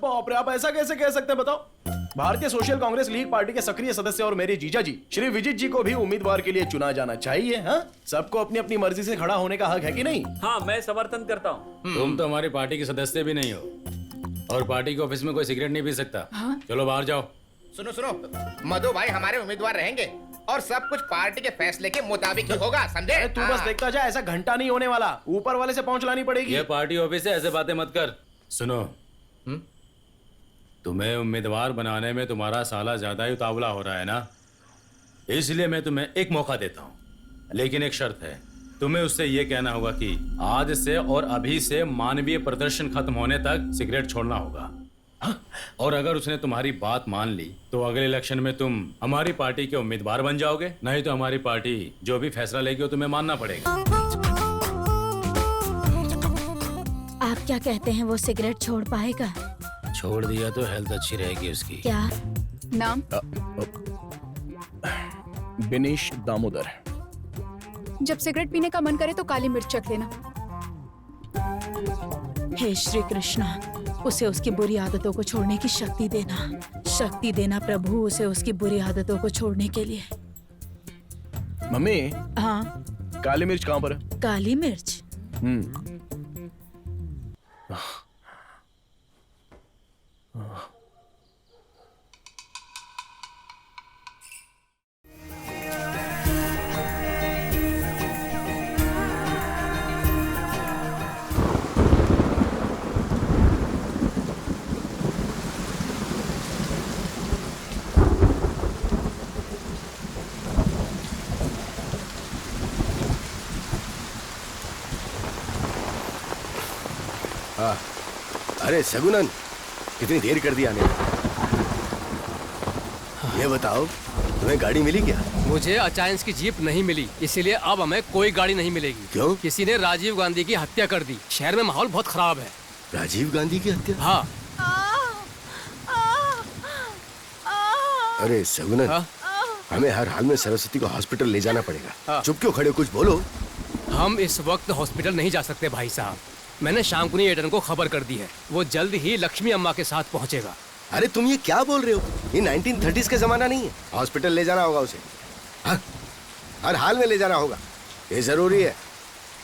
बाप रे, आप ऐसा कैसे कह सकते हैं बताओ? भारतीय सोशल कांग्रेस लीग पार्टी के सक्रिय सदस्य और मेरे जीजा जी श्री विजित जी को भी उम्मीदवार के लिए चुना जाना चाहिए। हाँ, सबको अपनी अपनी मर्जी से खड़ा होने का हक है कि नहीं? हाँ, मैं समर्थन करता हूँ। तुम तो हमारी पार्टी के सदस्य भी नहीं हो और पार्टी के ऑफिस में कोई सिगरेट नहीं पी सकता। हाँ? चलो बाहर जाओ। सुनो सुनो, मधु भाई हमारे उम्मीदवार रहेंगे और सब कुछ पार्टी के फैसले के मुताबिक ही होगा, समझे? अरे तू बस देखता जा, ऐसा घंटा नहीं होने वाला, ऊपर वाले से पहुंच लानी पड़ेगी। ये पार्टी ऑफिस है, ऐसे बातें मत कर। सुनो, तुम्हें उम्मीदवार बनाने में तुम्हारा साला ज्यादा ही उतावला हो रहा है ना, इसलिए मैं तुम्हें एक मौका देता हूँ, लेकिन एक शर्त है। तुम्हें उससे ये कहना होगा कि आज से और अभी से मानवीय प्रदर्शन खत्म होने तक सिगरेट छोड़ना होगा। और अगर उसने तुम्हारी बात मान ली तो अगले इलेक्शन में तुम हमारी पार्टी के उम्मीदवार बन जाओगे, नहीं तो हमारी पार्टी जो भी फैसला लेगी वो तुम्हें मानना पड़ेगा। आप क्या कहते हैं, वो सिगरेट छोड़ पाएगा? छोड़ दिया तो हेल्थ अच्छी रहेगी उसकी। क्या नाम? बिनीश दामोदर। जब सिगरेट पीने का मन करे तो काली मिर्च चख लेना। हे श्री कृष्णा, उसे उसकी बुरी आदतों को छोड़ने की शक्ति देना प्रभु, उसे उसकी बुरी आदतों को छोड़ने के लिए। मम्मी, हाँ, काली मिर्च कहाँ पर है? काली मिर्च? अरे सगुनन, कितनी देर कर दी आने में। ये बताओ, तुम्हें गाड़ी मिली क्या? मुझे अचायंस की जीप नहीं मिली, इसीलिए अब हमें कोई गाड़ी नहीं मिलेगी। क्यों? किसी ने राजीव गांधी की हत्या कर दी। शहर में माहौल बहुत खराब है। राजीव गांधी की हत्या? हाँ। अरे सगुनन, हाँ? हमें हर हाल में सरस्वती को हॉस्पिटल ले जाना पड़ेगा। हाँ। चुप क्यों खड़े हो, कुछ बोलो। हम इस वक्त हॉस्पिटल नहीं जा सकते भाई साहब। मैंने शांकुनी एडन को खबर कर दी है, वो जल्द ही लक्ष्मी अम्मा के साथ पहुंचेगा। अरे तुम ये क्या बोल रहे हो? ये 1930s का जमाना नहीं है। हॉस्पिटल ले जाना होगा उसे। हाँ? हर हाल में ले जाना होगा, ये जरूरी है।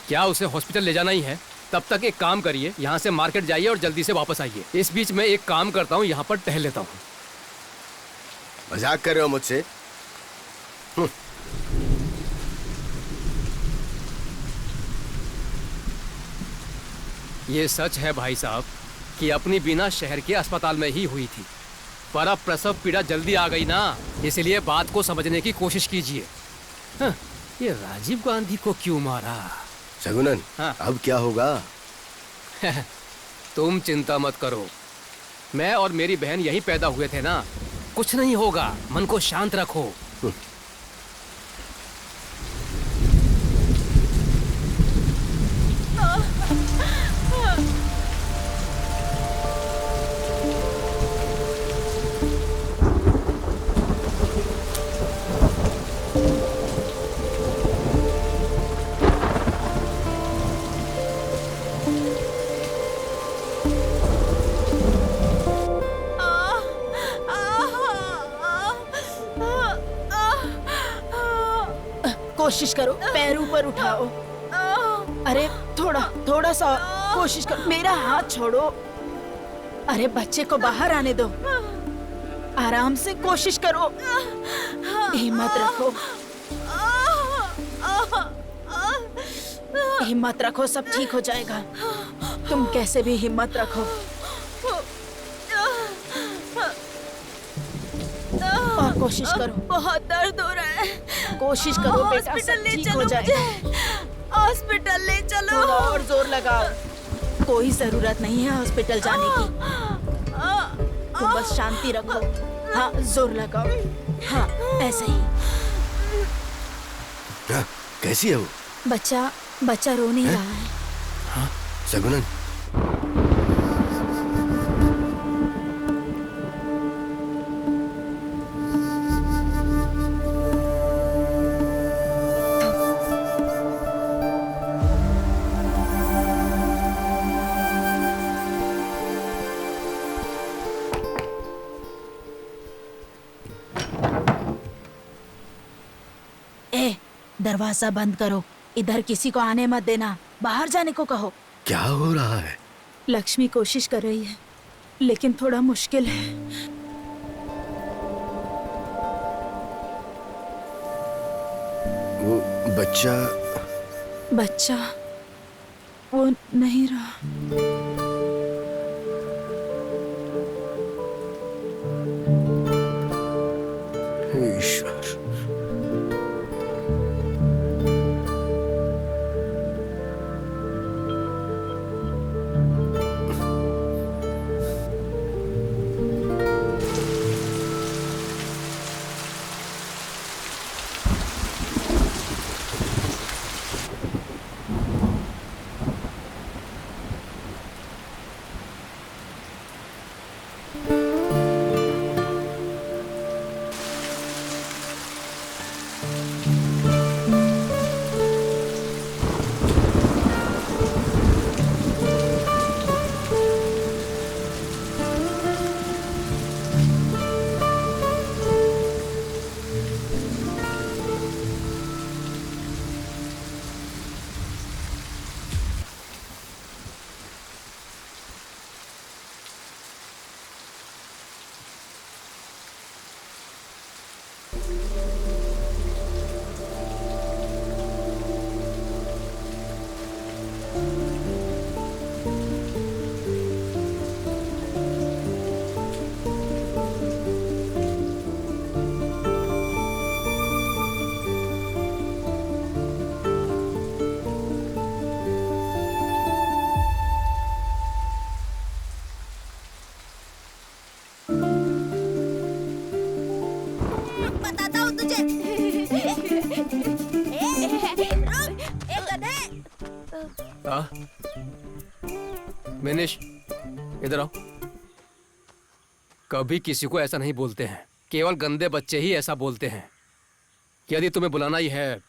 क्या उसे हॉस्पिटल ले जाना ही है? तब तक एक काम करिए, यहाँ से मार्केट जाइए और जल्दी से वापस आइए। इस बीच मैं एक काम करता हूँ, यहाँ पर टहल लेता हूँ। मजाक कर रहे हो मुझसे? ये सच है भाई साहब कि अपनी बिना शहर के अस्पताल में ही हुई थी, पर अब प्रसव पीड़ा जल्दी आ गई ना, इसलिए बात को समझने की कोशिश कीजिए। हाँ, ये राजीव गांधी को क्यों मारा? सगुनन, हाँ। अब क्या होगा? तुम चिंता मत करो, मैं और मेरी बहन यहीं पैदा हुए थे ना, कुछ नहीं होगा, मन को शांत रखो। कोशिश करो, पैर ऊपर उठाओ। अरे थोड़ा सा कोशिश करो, मेरा हाथ छोड़ो। अरे बच्चे को बाहर आने दो, आराम से कोशिश करो, हिम्मत रखो, हिम्मत रखो, सब ठीक हो जाएगा। तुम कैसे भी हिम्मत रखो। और कोशिश करो। बहुत दर्द हो रहा है। कोशिश करो बेटा, सब ठीक हो जाएगा। हॉस्पिटल ले चलो। थोड़ा और जोर लगाओ। कोई जरूरत नहीं है हॉस्पिटल जाने की, तुम बस शांति रखो। हाँ, जोर लगाओ। हाँ, ऐसे ही। हाँ, कैसी है वो? बच्चा रो नहीं रहा है। हाँ, सगुनन, दरवाजा बंद करो, इधर किसी को आने मत देना, बाहर जाने को कहो। क्या हो रहा है? लक्ष्मी कोशिश कर रही है, लेकिन थोड़ा मुश्किल है। वो बच्चा बच्चा वो नहीं रहा। ईश्वर, बताता हूँ तुझे। रुक, एक गधे। मिनिश, इधर आओ। कभी किसी को ऐसा नहीं बोलते हैं, केवल गंदे बच्चे ही ऐसा बोलते हैं। यदि तुम्हें बुलाना ही है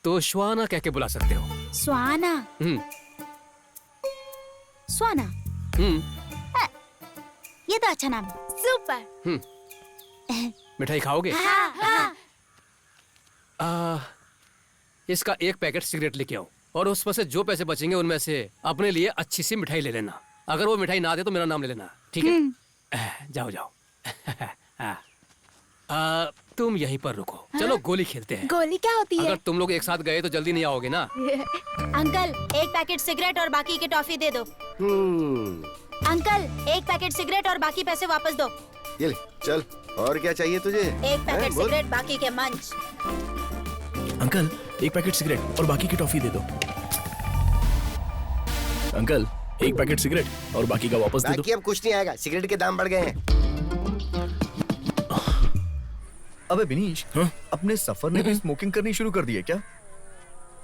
तो श्वाना कह के बुला सकते हो। स्वाना। हम्म स्वाना, हम्म ये तो अच्छा नाम है। सुपर। हम्म। मिठाई खाओगे? हाँ, हाँ। इसका एक पैकेट सिगरेट लेके आओ और उसमें से जो पैसे बचेंगे उनमें से अपने लिए अच्छी सी मिठाई ले लेना। अगर वो मिठाई ना दे तो मेरा नाम ले लेना, ठीक है? जाओ जाओ। तुम यहीं पर रुको, चलो गोली खेलते हैं। गोली क्या होती है? अगर तुम लोग एक साथ गए तो जल्दी नहीं आओगे ना। अंकल, एक पैकेट सिगरेट और बाकी के टॉफी दे दो। अंकल, एक पैकेट सिगरेट और बाकी पैसे वापस दो। ये ले, चल। और क्या चाहिए तुझे? एक पैकेट बोल। सिगरेट, बाकी के मंच। अंकल, एक पैकेट सिगरेट और बाकी की टॉफी दे दो। अंकल, एक पैकेट सिगरेट और बाकी का वापस दे दो। बाकी अब कुछ नहीं आएगा, सिगरेट के दाम बढ़ गए हैं। अबे बिनीश, हाँ? अपने सफर ने भी स्मोकिंग करनी शुरू कर दी है क्या?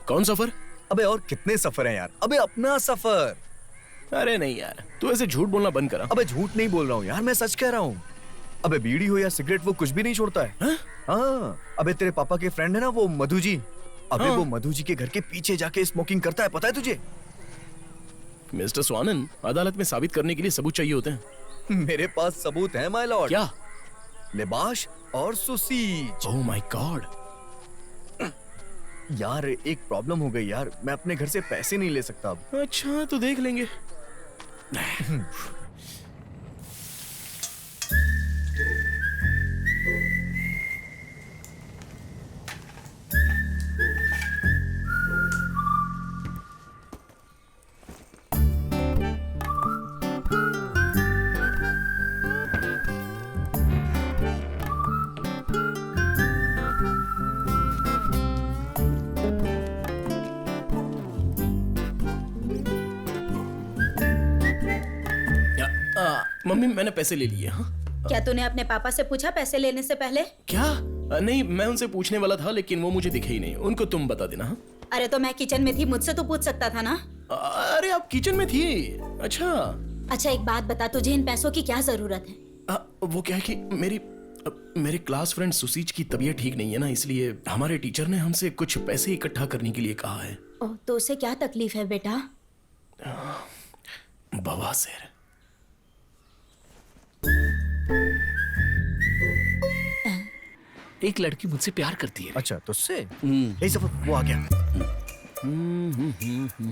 कौन सफर? अबे और कितने सफर हैं यार? अबे अपना सफर। अरे नहीं यार, तू ऐसे झूठ बोलना बंद करा। अबे झूठ नहीं बोल रहा हूँ यार, मैं सच कह रहा हूँ। अबे बीड़ी हो या सिगरेट, वो कुछ भी नहीं छोड़ता है। हाँ, अबे तेरे पापा के फ्रेंड है ना वो मधु जी, अबे हाँ। वो मधु जी के घर के पीछे जाके स्मोकिंग करता है, पता है तुझे? मिस्टर स्वानन, अदालत में साबित करने के लिए सबूत चाहिए होते हैं। मेरे पास सबूत है माय लॉर्ड। क्या? लिबाश और सुसीज। Oh my God. यार एक प्रॉब्लम हो गई यार, मैं अपने घर से पैसे नहीं ले सकता अब। अच्छा, तो देख लेंगे। मम्मी, मैंने पैसे ले लिए। हाँ? क्या तूने अपने पापा से पूछा पैसे लेने से पहले? क्या? नहीं, मैं उनसे पूछने वाला था, लेकिन वो मुझे दिखे ही नहीं। उनको तुम बता देना। हाँ? अरे तो मैं किचन में थी, मुझसे तो पूछ सकता था ना। अरे आप किचन में थी? अच्छा। अच्छा एक बात बता, तुझे इन पैसों की क्या जरूरत है? वो क्या है कि मेरे क्लास फ्रेंड सुसीज की तबीयत ठीक नहीं है ना, इसलिए हमारे टीचर ने हमसे कुछ पैसे इकट्ठा करने के लिए कहा है। ओह, तो उसे क्या तकलीफ है बेटा? बवासीर। एक लड़की मुझसे प्यार करती है। अच्छा तो उससे यही सब वो आ गया।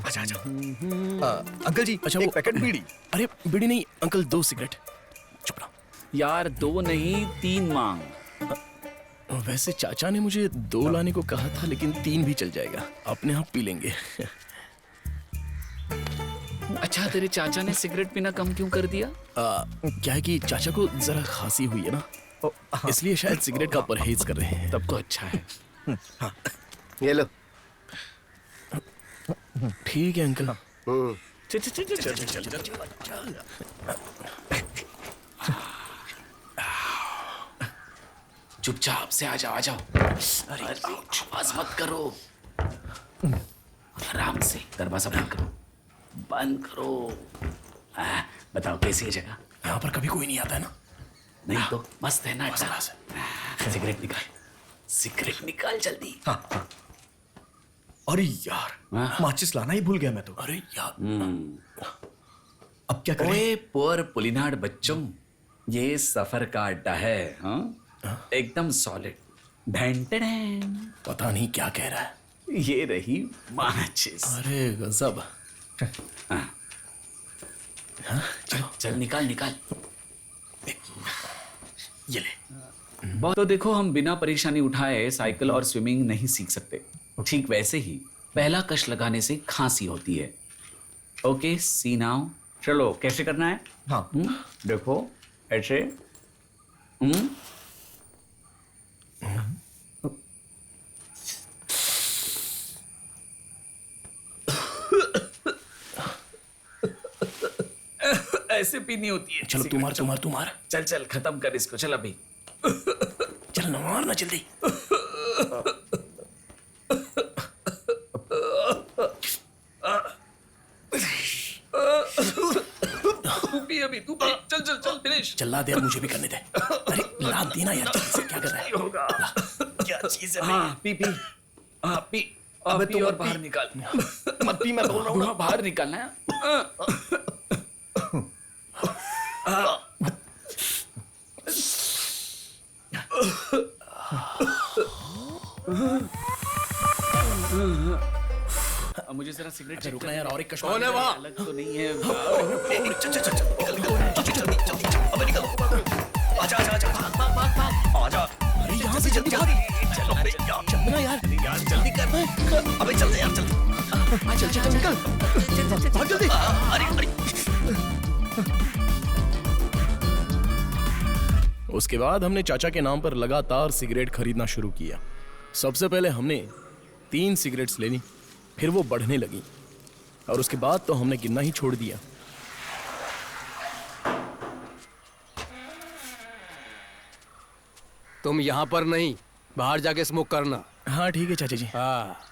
अच्छा अच्छा अंकल जी अच्छा, एक वो- पैकेट बीड़ी। अरे बीड़ी नहीं अंकल, 2 सिगरेट। चुप रहो। यार 2 नहीं 3 मांग। वैसे चाचा ने मुझे 2 लाने को कहा था, लेकिन 3 भी चल जाएगा, अपने आप पी लेंगे। अच्छा तेरे चाचा ने सिगरेट पीना कम क्यों कर दिया? क्या है कि चाचा को जरा खांसी हुई है ना, इसलिए शायद सिगरेट का परहेज कर रहे हैं। तब तो अच्छा है। ये लो। ठीक है अंकल। चल चल चल चल चल चल चल। चुपचाप से आ जाओ। अरे आवाज मत करो, आराम से दरवाजा बंद करो। बताओ कैसी है जगह? यहाँ पर कभी कोई नहीं आता है ना। नहीं तो मस्त है ना। सिगरेट निकाल जल्दी। अरे यार माचिस लाना ही भूल गया मैं तो। अरे यार अब क्या करें? ओए पुअर पुलिनाड बच्चों, ये सफर का अड्डा है। हाँ एकदम सॉलिड। पता नहीं क्या कह रहा है। ये रही माचिस। अरे गजब। चल निकाल। ये ले। तो देखो, हम बिना परेशानी उठाए साइकिल और स्विमिंग नहीं सीख सकते। ठीक वैसे ही पहला कश लगाने से खांसी होती है। ओके सी नाउ। चलो कैसे करना है? हाँ देखो ऐसे। ऐसे पीनी होती है। चलो तू मार। चल खत्म कर इसको। चल अभी चल ना मार ना जल्दी। तू पी। चल फिनिश। चला दे, अब मुझे भी करने दे। अरे ला देना यार, जल्दी से। क्या कर रहा है? होगा क्या चीज है? हाँ पी। अबे पी तू और मत बाहर पी। निकाल। मत पी, मैं बोल रहा हूँ ना। बाहर निकालना है। मुझे जरा सिगरेट अच्छा, रुकना यार, और एक कश कौन है मारना वहाँ? अलग तो नहीं है। अरे यहाँ से जल्दी भाग। चलना यार जल्दी कर। अबे चल यार चल। चल निकल। भाग जल्दी। अरे उसके बाद हमने चाचा के नाम पर लगातार सिगरेट खरीदना शुरू किया। सबसे पहले हमने 3 सिगरेट्स ले ली, फिर वो बढ़ने लगी, और उसके बाद तो हमने गिनना ही छोड़ दिया। तुम यहाँ पर नहीं, बाहर जाके स्मोक करना। हाँ ठीक है चाचा जी। हाँ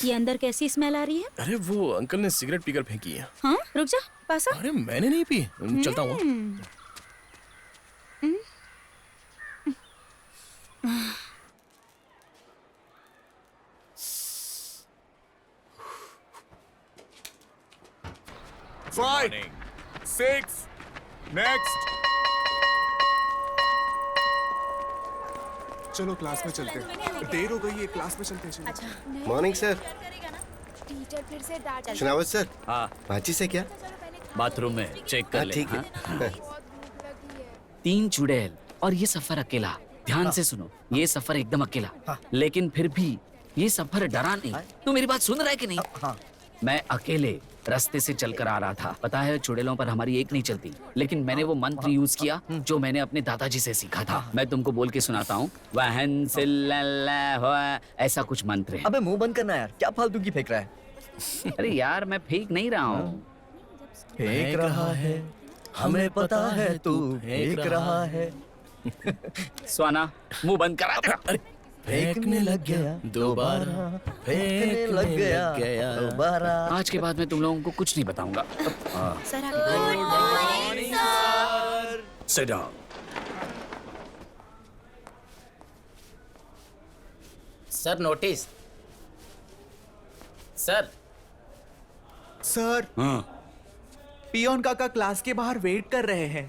ये अंदर कैसी स्मेल आ रही है? अरे वो अंकल ने सिगरेट पीकर फेंकी है। हाँ रुक जा, पास आ। अरे मैंने नहीं पी, चलता हूँ। Five, 6, next. चलो क्लास में चलते हैं, देर हो गई है, क्लास में चलते हैं। अच्छा मॉर्निंग सर। टीचर फिर से डांट सुनावत सर। हाँ माचिस है क्या? बाथरूम में चेक कर हाँ ले। ठीक है। बहुत भूख लगी है। 3 चुड़ैल और ये सफर अकेला। ध्यान से सुनो, ये सफर एकदम अकेला, लेकिन फिर भी ये सफर डरा नहीं। तू मेरी बात सुन रहा है कि नहीं? मैं अकेले रास्ते से चलकर आ रहा था। पता है चुड़ैलों पर हमारी एक नहीं चलती, लेकिन मैंने वो मंत्र यूज किया जो मैंने अपने दादाजी से सीखा था। मैं तुमको बोल के सुनाता हूँ। वहन ऐसा कुछ मंत्र है। अबे मुंह बंद करना यार, क्या फालतू की फेंक रहा है? अरे यार मैं फेंक नहीं रहा हूँ। फेंक रहा है हमें पता है तू फेंक रहा है। स्वाना मुंह बंद करा दे। फेंकने लग गया दोबारा, फेंकने लग गया दोबारा। आज के बाद मैं तुम लोगों को कुछ नहीं बताऊंगा। Sir Sit down. Sir notice. Sir sir peon काका क्लास के बाहर वेट कर रहे हैं।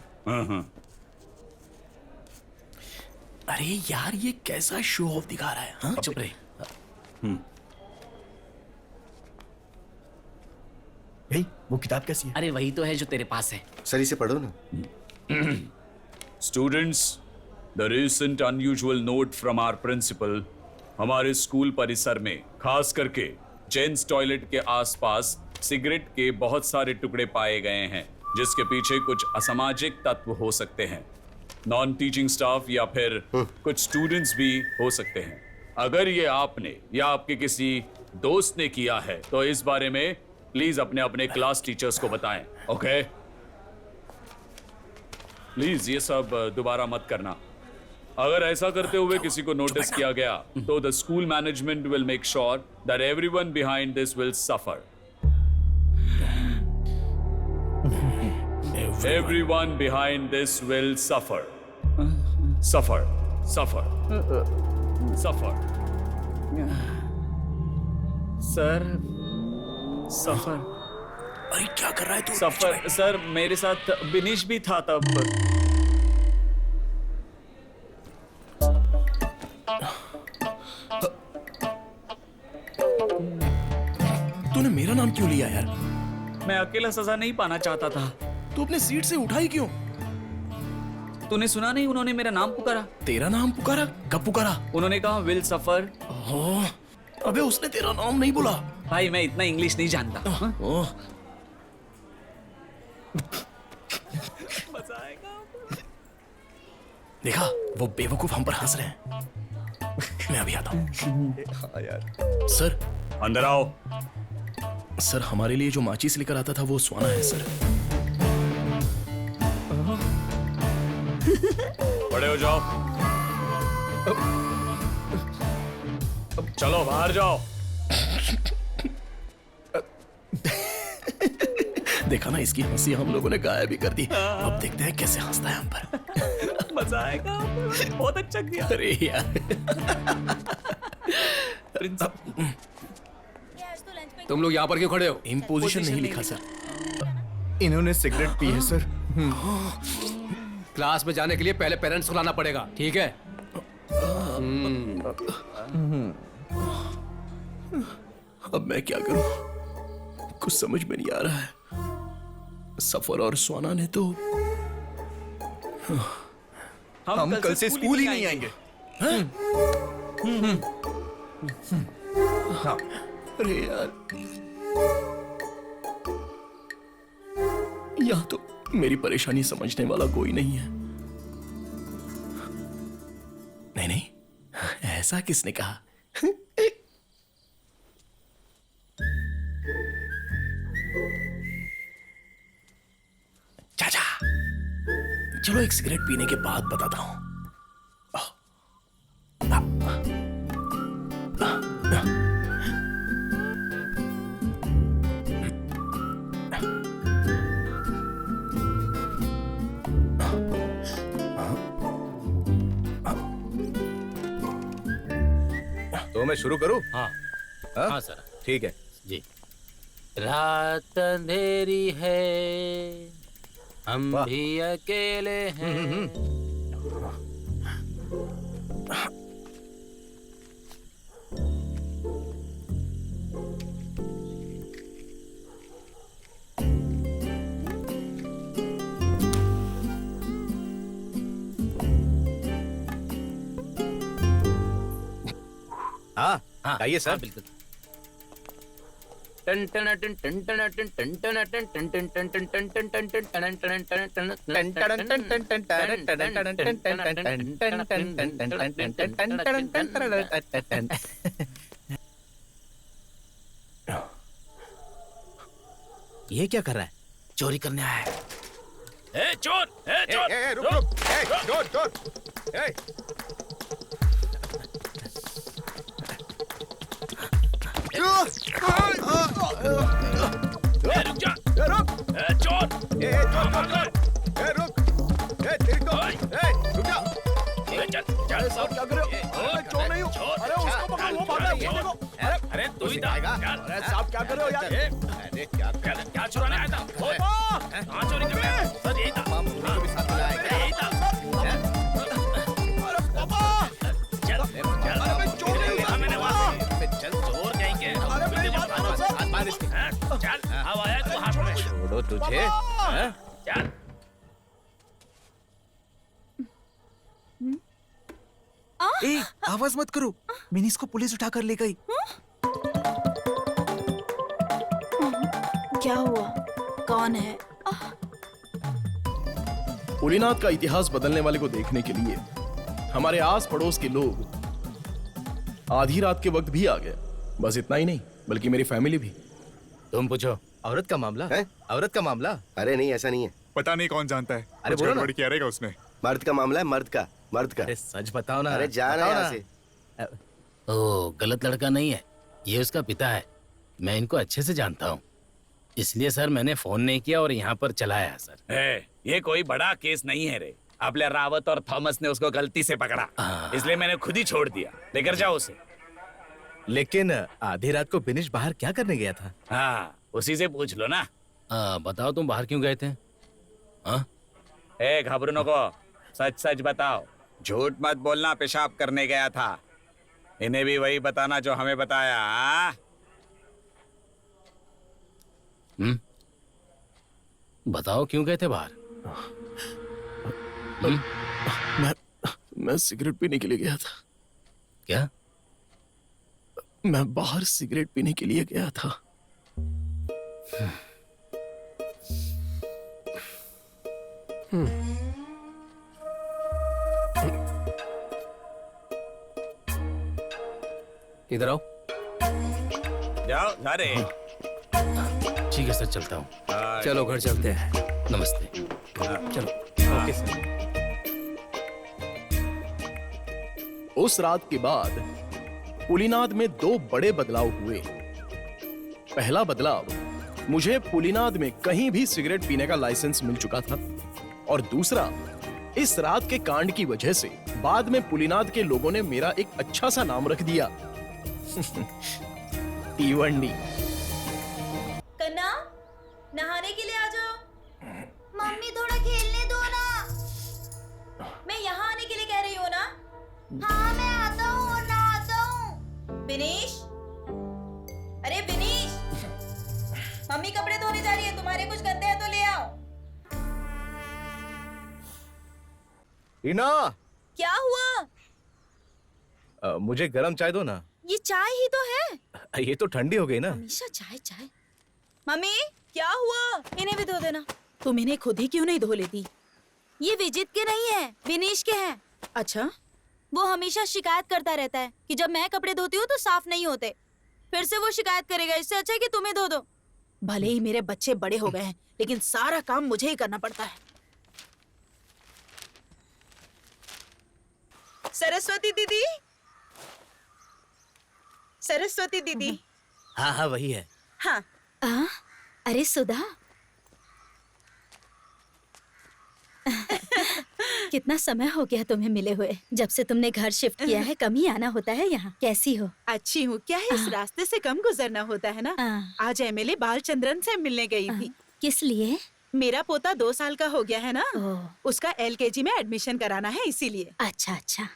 अरे यार ये कैसा शो ऑफ दिखा रहा है? हाँ चुप रहे। भाई वो किताब कैसी है? अरे वही तो है जो तेरे पास है। सर इसे पढ़ो ना। Students, the recent unusual note from our principal हमारे स्कूल परिसर में खास करके जेंट्स टॉयलेट के आसपास सिगरेट के बहुत सारे टुकड़े पाए गए हैं, जिसके पीछे कुछ असामाजिक तत्व हो सकते हैं। नॉन टीचिंग स्टाफ या फिर कुछ स्टूडेंट्स भी हो सकते हैं। अगर ये आपने या आपके किसी दोस्त ने किया है तो इस बारे में प्लीज अपने अपने क्लास टीचर्स को बताएं। ओके प्लीज ये सब दोबारा मत करना। अगर ऐसा करते हुए किसी को नोटिस किया गया तो the school management will make sure that everyone behind this will suffer. Everyone behind this will suffer. Suffer suffer suffer. Sir suffer. अरे क्या कर रहा है तू? सफर सर मेरे साथ बिनीश भी था तब। तूने मेरा नाम क्यों लिया यार? मैं अकेला सजा नहीं पाना चाहता था। तू अपने सीट से उठाई क्यों? तूने सुना नहीं उन्होंने मेरा नाम पुकारा? तेरा नाम पुकारा? कब पुकारा? उन्होंने कहा विल सफर। ओह, अबे उसने तेरा नाम नहीं बोला। भाई मैं इतना इंग्लिश नहीं जानता। ओह, मजा आएगा। देखा वो बेवकूफ हम पर हंस रहे हैं। मैं अभी आता हूँ। यार सर अंदर आओ। सर हमारे लिए जो माचिस लेकर आता था वो स्वाना है सर। बड़े हो जाओ। चलो बाहर जाओ। देखा ना इसकी हंसी हम लोगों ने गायब भी कर दी। अब देखते हैं कैसे हंसता है हम पर। मजा आएगा। बहुत अच्छा किया। अरे यार तुम लोग यहाँ पर क्यों खड़े हो? इम्पोजिशन नहीं लिखा सर। इन्होंने सिगरेट पी है सर। क्लास में जाने के लिए पहले पेरेंट्स को लाना पड़ेगा, ठीक है? अब मैं क्या करूं? कुछ समझ में नहीं आ रहा है। सफर और स्वाना ने तो हम कल से स्कूल ही नहीं आएंगे। हाँ। अरे यार यहाँ तो मेरी परेशानी समझने वाला कोई नहीं है। नहीं नहीं, ऐसा किसने कहा? चाचा चलो एक सिगरेट पीने के बाद बताता हूं। तो मैं शुरू करूं? हाँ हाँ? हाँ सर ठीक है जी। रात अंधेरी है हम वाह। भी अकेले हैं। हाँ गाइए सर। बिल्कुल। ये क्या कर रहा है? चोरी करने आया है। ए चोर, ए चोर, रुक रुक, चोर चोर, रुक जा, रुक, चोर, रुक, तेरी तो, रुक जा। चल, चल, साहब क्या कर रहे हो? अरे चोर नहीं हूँ। अरे उसको पकड़ो, वो भागा है, वो देखो। अरे तू ही था। अरे साहब क्या कर रहे हो यार? अरे क्या क्या चुराने आया था? हाँ चोरी कर रहा है। सर यही था। मम्मी को भी साथ लाएगा। यही था। अरे पापा! चल, चल। अरे मैं चोर नहीं हूँ। देखा मैंने वहाँ से। चल चोर कहीं के। अरे मेरी बात मानो सर। चल, अब आया तू हाथ में। छोड़ो तुझे। हाँ? चल। ए, आवाज मत करो। मिनीस को पुलिस उठाकर ले गई। क्या हुआ? कौन है? पुलिनाथ का इतिहास बदलने वाले को देखने के लिए हमारे आस पड़ोस के लोग आधी रात के वक्त भी आ गए। बस इतना ही नहीं, बल्कि मेरी फैमिली भी। तुम पूछो। औरत का मामला है? औरत का मामला। अरे नहीं, ऐसा नहीं है। पता नहीं कौन जानता है। अरे बोलो ना। क्या रहेगा उसमें? मर्द का मामला है, मर्द का, मर्द का। अरे सच बताओ ना। अरे जा रहे हैं यहाँ से। ओ, गलत लड़का नहीं है, ये उसका पिता है। मैं इनको अच्छे से जानता हूँ, इसलिए सर मैंने फोन नहीं किया और यहाँ पर चलाया सर। ये कोई बड़ा केस नहीं है रे। अपने रावत और थॉमस ने उसको गलती से पकड़ा, इसलिए मैंने खुद ही छोड़ दिया। लेकर जाओ उसे। लेकिन आधी रात को बिनिश बाहर क्या करने गया था? हाँ, उसी से पूछ लो ना। बताओ तुम बाहर क्यों गए थे? घबरू नको, सच सच बताओ। झूठ मत बोलना। पेशाब करने गया था। इन्हें भी वही बताना जो हमें बताया। बताओ क्यों गए थे बाहर? मैं सिगरेट पीने के लिए गया था। क्या? मैं बाहर सिगरेट पीने के लिए गया था। इधर आओ। जाओ सारे। ठीक है सर, चलता हूँ। चलो घर चलते हैं। नमस्ते। चलो। Okay sir. उस रात के बाद पुलिनाद में दो बड़े बदलाव हुए। पहला बदलाव, मुझे पुलिनाद में कहीं भी सिगरेट पीने का लाइसेंस मिल चुका था, और दूसरा, इस रात के कांड की वजह से बाद में पुलिनाद के लोगों ने मेरा एक अच्छा सा नाम रख दिया, तीवंडी। कन्ना, नहाने के लिए आ जाओ। मम्मी थोड़ा खेलने दो ना। मैं यहाँ आने के लिए कह रही हूँ ना। हाँ मैं आता हूँ और नहाता हूँ। विनीश, अरे विनीश, मम्मी कपड़े धोने जा रही है, तुम्हारे कुछ गंदे हैं तो ले आओ। रीना, क्या हुआ? मुझे गरम चाय दो ना। ये चाय ही तो है। ये तो ठंडी हो गई ना। हमेशा चाय चाय। मम्मी क्या हुआ? इन्हें भी धो देना। तुम इन्हें खुद ही क्यों नहीं धो लेती? ये विजित के नहीं है, विनीश के हैं। अच्छा, वो हमेशा शिकायत करता रहता है कि जब मैं कपड़े धोती हूँ तो साफ नहीं होते। फिर से वो शिकायत करेगा, इससे अच्छा है कि तुम्हें धो दो। भले ही मेरे बच्चे बड़े हो गए हैं, लेकिन सारा काम मुझे ही करना पड़ता है। सरस्वती दीदी, सरस्वती दीदी। हाँ हाँ वही है। हाँ। अरे सुधा, कितना समय हो गया तुम्हें मिले हुए। जब से तुमने घर शिफ्ट किया है कम ही आना होता है यहाँ। कैसी हो? अच्छी हूँ। क्या है, इस रास्ते से कम गुजरना होता है ना। आज एमएलए बालचंद्रन से मिलने गई थी। किस लिए? मेरा पोता 2 साल का हो गया है ना, उसका LKG में एडमिशन कराना है, इसीलिए। अच्छा अच्छा।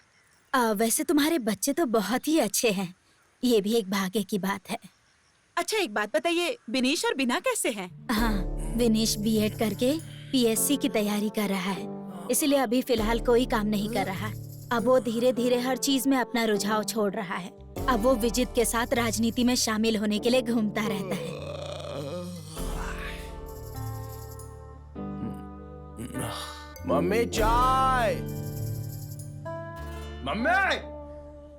वैसे तुम्हारे बच्चे तो बहुत ही अच्छे हैं, ये भी एक भाग्य की बात है। अच्छा एक बात बताइए, विनीश और बिना कैसे हैं? हाँ, विनीश BEd करके PSC की तैयारी कर रहा है, इसलिए अभी फिलहाल कोई काम नहीं कर रहा। अब वो धीरे धीरे हर चीज में अपना रुझाव छोड़ रहा है। अब वो विजित के साथ राजनीति में शामिल होने के लिए घूमता रहता है। मम्मी चाय, मम्मी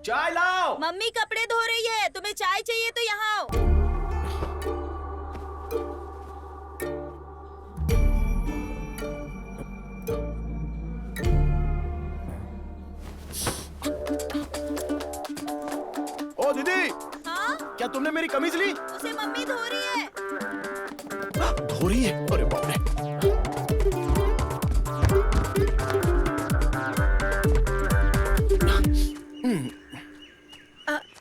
चाय लाओ। मम्मी कपड़े धो रही है, तुम्हें चाय चाहिए तो यहाँ आओ। कमीज ली? उसे मम्मी धो रही है। धो रही है? अरे बाप रे।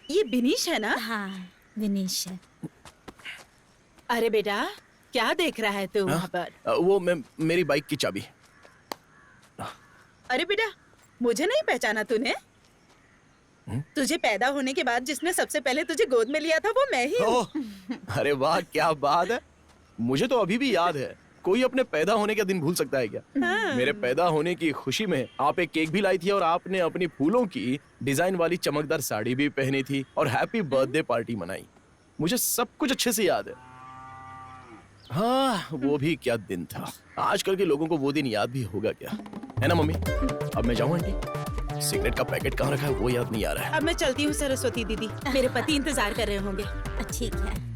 ये बिनीश है ना? हाँ विनीश है। अरे बेटा, क्या देख रहा है तू वहाँ पर? वो मेरी बाइक की चाबी। अरे बेटा, मुझे नहीं पहचाना तूने? तुझे पैदा होने के बाद जिसने सबसे पहले तुझे गोद में लिया था वो मैं ही हूँ। ओह, अरे वाह, क्या बात है। मुझे तो अभी भी याद है। कोई अपने पैदा होने का दिन भूल सकता है क्या? मेरे पैदा होने की खुशी में आप एक केक भी लाई थी और आपने अपनी फूलों की डिजाइन वाली चमकदार साड़ी भी पहनी थी और हैप्पी बर्थडे पार्टी मनाई। मुझे सब कुछ अच्छे से याद है। हाँ, वो भी क्या दिन था। आजकल के लोगों को वो दिन याद भी होगा क्या, है ना मम्मी? अब मैं जाऊँ आंटी? सिगरेट का पैकेट कहाँ रखा है वो याद नहीं आ रहा है। अब मैं चलती हूँ सरस्वती दीदी, मेरे पति इंतजार कर रहे होंगे। ठीक है।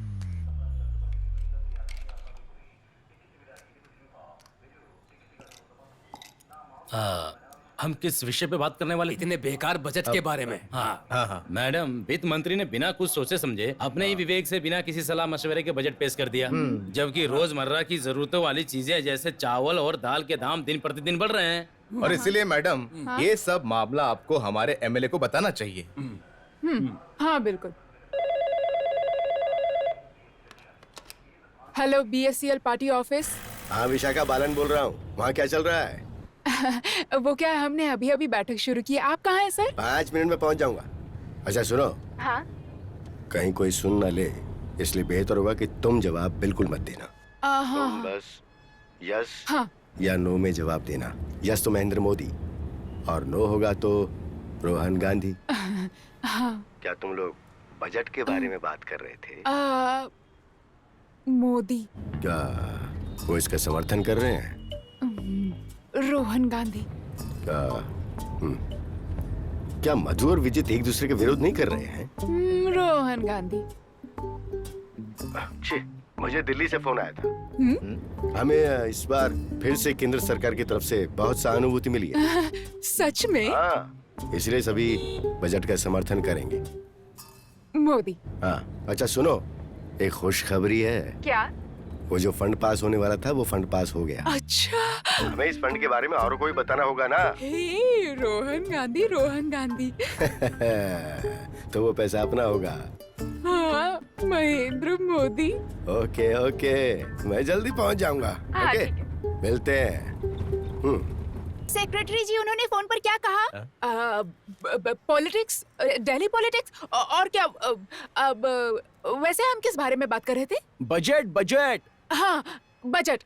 हम किस विषय पे बात करने वाले? इतने बेकार बजट के बारे में। हाँ, मैडम, वित्त मंत्री ने बिना कुछ सोचे समझे अपने ही विवेक से बिना किसी सलाह मशवरे के बजट पेश कर दिया, जबकि रोजमर्रा की जरूरतों वाली चीजें जैसे चावल और दाल के दाम दिन प्रतिदिन बढ़ रहे हैं। और इसीलिए मैडम, ये सब मामला आपको हमारे एमएलए को बताना चाहिए। हाँ बिल्कुल। Hello BSCL party office. हाँ विशाखा बालन बोल रहा हूँ। वहाँ क्या चल रहा है? वो क्या है, हमने अभी अभी बैठक शुरू की है। आप कहाँ हैं सर? 5 मिनट में पहुँच जाऊंगा। अच्छा सुनो, हाँ कहीं कोई सुन ना ले, इसलिए बेहतर होगा कि तुम जवाब बिल्कुल मत देना। तुम बस यस या नो में जवाब देना। यस तो महेंद्र मोदी और नो होगा तो रोहन गांधी। क्या तुम लोग बजट के बारे में बात कर रहे थे? मोदी। क्या वो इसका समर्थन कर रहे हैं? रोहन गांधी। क्या मधु और विजित एक दूसरे के विरोध नहीं कर रहे हैं? रोहन गांधी। मुझे दिल्ली से फोन आया था। हमें इस बार फिर से केंद्र सरकार की तरफ से बहुत सहानुभूति मिली है। सच में? हाँ, इसलिए सभी बजट का समर्थन करेंगे। मोदी। हाँ, अच्छा सुनो, एक खुशखबरी है। क्या? वो जो फंड पास होने वाला था वो फंड पास हो गया। अच्छा। हमें इस फंड के बारे में और कोई बताना होगा ना। हे, रोहन गांधी, रोहन गांधी। तो वो पैसा अपना होगा। हाँ, महेंद्र मोदी। ओके ओके, मैं जल्दी पहुंच जाऊंगा। ओके, मिलते हैं। सेक्रेटरी जी, उन्होंने फोन पर क्या कहा? पॉलिटिक्स, दिल्ली पॉलिटिक्स और क्या? अब वैसे हम किस बारे में बात कर रहे थे? बजट। हाँ, बजट।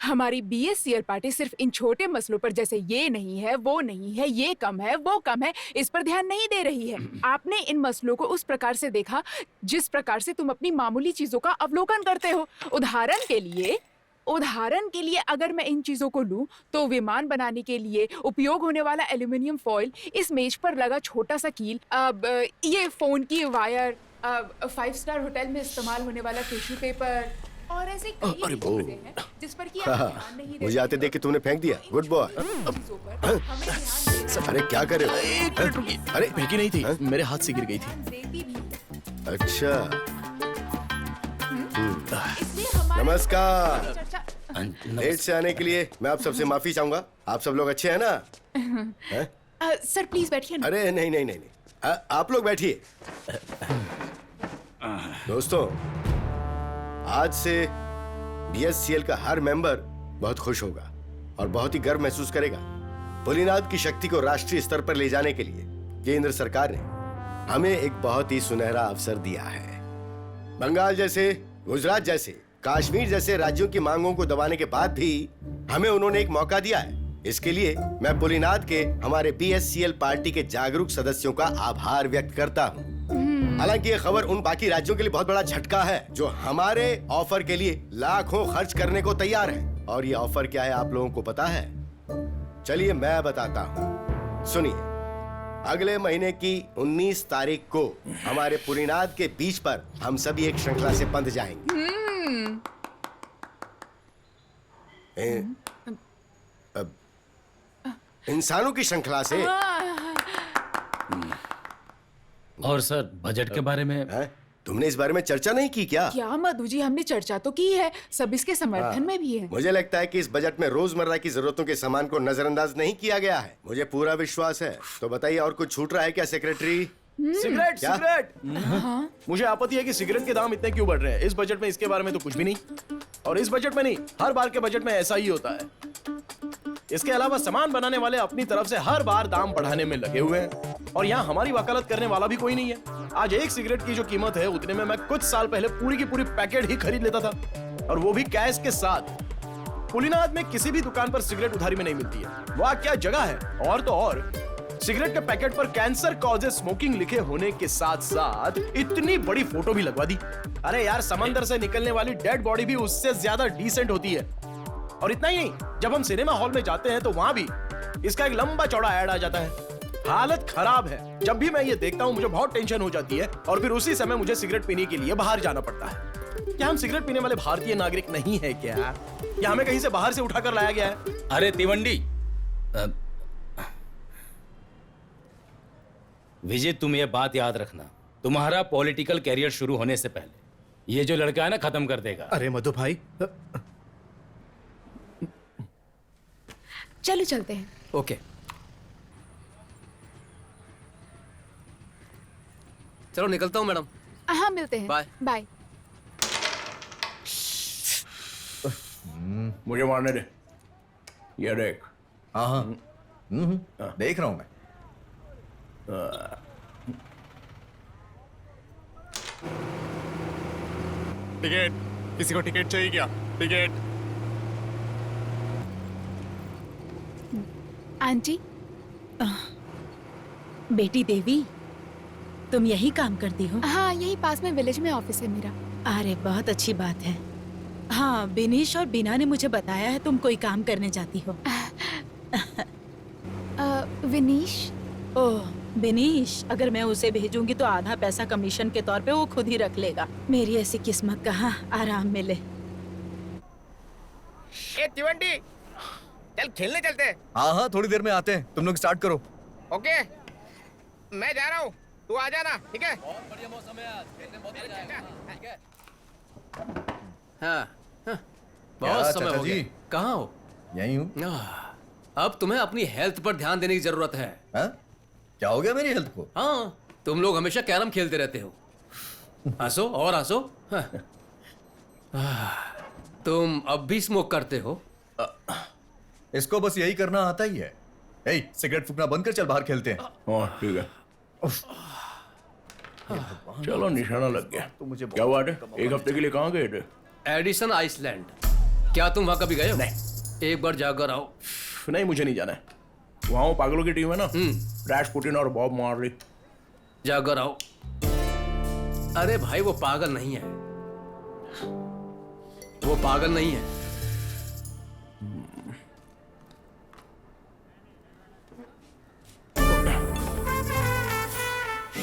हमारी BSCL पार्टी सिर्फ इन छोटे मसलों पर, जैसे ये नहीं है, वो नहीं है, ये कम है, वो कम है, इस पर ध्यान नहीं दे रही है। आपने इन मसलों को उस प्रकार से देखा जिस प्रकार से तुम अपनी मामूली चीजों का अवलोकन करते हो। उदाहरण के लिए अगर मैं इन चीजों को लूं तो विमान बनाने के लिए उपयोग होने वाला एल्यूमिनियम फॉइल, इस मेज पर लगा छोटा सा कील, अब ये फोन की वायर, 5 स्टार होटल में इस्तेमाल होने वाला टिश्यू पेपर और ऐसे कई चीजें हैं जिस पर कि आप ध्यान नहीं देते। मुझे आते देख के तुमने फेंक दिया। Good boy. अरे क्या कर रहे हो? अरे फेंकी नहीं थी, मेरे हाथ से गिर गई थी। अच्छा, नमस्कार। लेट से आने के लिए मैं आप सबसे माफी चाहूंगा। आप सब लोग अच्छे हैं ना? सर प्लीज बैठिए ना। अरे नहीं, आप लोग बैठिए। दोस्तों, आज से BSCL का हर मेंबर बहुत खुश होगा और बहुत ही गर्व महसूस करेगा। भोलेनाथ की शक्ति को राष्ट्रीय स्तर पर ले जाने के लिए केंद्र सरकार ने हमें एक बहुत ही सुनहरा अवसर दिया है। बंगाल जैसे, गुजरात जैसे, कश्मीर जैसे राज्यों की मांगों को दबाने के बाद भी हमें उन्होंने एक मौका दिया है। इसके लिए मैं भोलेनाथ के हमारे BSCL पार्टी के जागरूक सदस्यों का आभार व्यक्त करता हूँ। हालांकि ये खबर उन बाकी राज्यों के लिए बहुत बड़ा झटका है जो हमारे ऑफर के लिए लाखों खर्च करने को तैयार है। और ये ऑफर क्या है आप लोगों को पता है? चलिए मैं बताता हूँ, सुनिए। अगले महीने की 19 तारीख को हमारे पुरीनाथ के बीच पर हम सभी एक श्रृंखला से बंध जाएंगे। इंसानों की श्रृंखला से। और सर, बजट के बारे में? तुमने इस बारे में चर्चा नहीं की क्या? क्या मधु जी, हमने चर्चा तो की है, सब इसके समर्थन में भी है। मुझे लगता है कि इस बजट में रोजमर्रा की जरूरतों के सामान को नजरअंदाज नहीं किया गया है। मुझे पूरा विश्वास है। तो बताइए, और कुछ छूट रहा है क्या सेक्रेटरी? सिगरेट क्या? सिगरेट। मुझे आपत्ति है कि सिगरेट के दाम इतने क्यों बढ़ रहे हैं। इस बजट में इसके बारे में तो कुछ भी नहीं, और इस बजट में नहीं, हर बार के बजट में ऐसा ही होता है। इसके अलावा सामान बनाने वाले अपनी तरफ से हर बार दाम बढ़ाने में लगे हुए हैं, और यहाँ हमारी वकालत करने वाला भी कोई नहीं है। आज एक सिगरेट की जो कीमत है उतने में मैं कुछ साल पहले पूरी की पूरी पैकेट ही खरीद लेता था, और वो भी कैश के साथ। पुलिनाद में किसी भी दुकान पर सिगरेट उधारी में नहीं मिलती है। वाह क्या जगह है। और तो और सिगरेट के पैकेट पर कैंसर कॉजेज स्मोकिंग लिखे होने के साथ साथ इतनी बड़ी फोटो भी लगवा दी। अरे यार, समंदर से निकलने वाली डेड बॉडी भी उससे ज्यादा डिसेंट होती है। और इतना ही नहीं, जब हम सिनेमा हॉल में जाते हैं तो वहां भी इसका एक लंबा चौड़ा ऐड आ जाता है। हालत खराब है। जब भी मैं ये देखता हूँ मुझे बहुत टेंशन हो जाती है, और फिर उसी समय मुझे सिगरेट पीने के लिए बाहर जाना पड़ता है। क्या हम सिगरेट पीने वाले भारतीय नागरिक नहीं है क्या? या हमें कहीं से बाहर से उठाकर लाया गया है? अरे तिवंडी, विजय, तुम ये बात याद रखना, तुम्हारा पॉलिटिकल कैरियर शुरू होने से पहले ये जो लड़का है ना, खत्म कर देगा। अरे मधु भाई, चलो चलते हैं। ओके, चलो निकलता हूँ मैडम। हाँ, मिलते हैं। बाय। बाय। मुझे मारने दे। ये देख। हाँ हाँ देख रहा हूँ मैं। टिकट, किसी को टिकट चाहिए क्या? टिकट। आंटी, बेटी देवी, तुम यही काम करती हो? हाँ, यही पास में विलेज में ऑफिस है मेरा। अरे बहुत अच्छी बात है। हाँ, बिनीश और बीना ने मुझे बताया है तुम कोई काम करने जाती हो। विनीश। ओह बिनीश, अगर मैं उसे भेजूंगी तो आधा पैसा कमीशन के तौर पे वो खुद ही रख लेगा। मेरी ऐसी किस्मत कहाँ आराम मिले। ए तिवंडी, चल खेलने चलते हैं। हाँ हाँ थोड़ी देर में आते हैं, तुम लोग स्टार्ट करो। ओके, मैं जा रहा हूँ, तू आ जाना, ठीक है? बढ़िया मौसम है आज, खेलने बहुत मजा आएगा, ठीक है? हाँ, बहुत समय हो गया। कहाँ हो? यहीं हूँ। अब तुम्हें अपनी हेल्थ पर ध्यान देने की जरूरत है। हाँ? क्या हो गया मेरी हेल्थ को? हाँ, तुम लोग हमेशा कैरम खेलते रहते हो। हंसो और हंसो। तुम अब भी स्मोक करते हो? इसको बस यही करना आता ही है। ए, सिगरेट फूकना बंद कर, चल बाहर खेलते हैं। हाँ ठीक है। चलो निशाना लग गया। तो मुझे क्या बात है, एक हफ्ते के लिए कहाँ गए थे? Edison Island. क्या तुम वहां कभी गए हो? नहीं। एक बार जाकर आओ। नहीं, मुझे नहीं जाना है। वहाँ वो पागलों की टीम है ना, रैस्पुटिन और बॉब मार्ली। जाकर आओ। अरे भाई, वो पागल नहीं है, वो पागल नहीं है।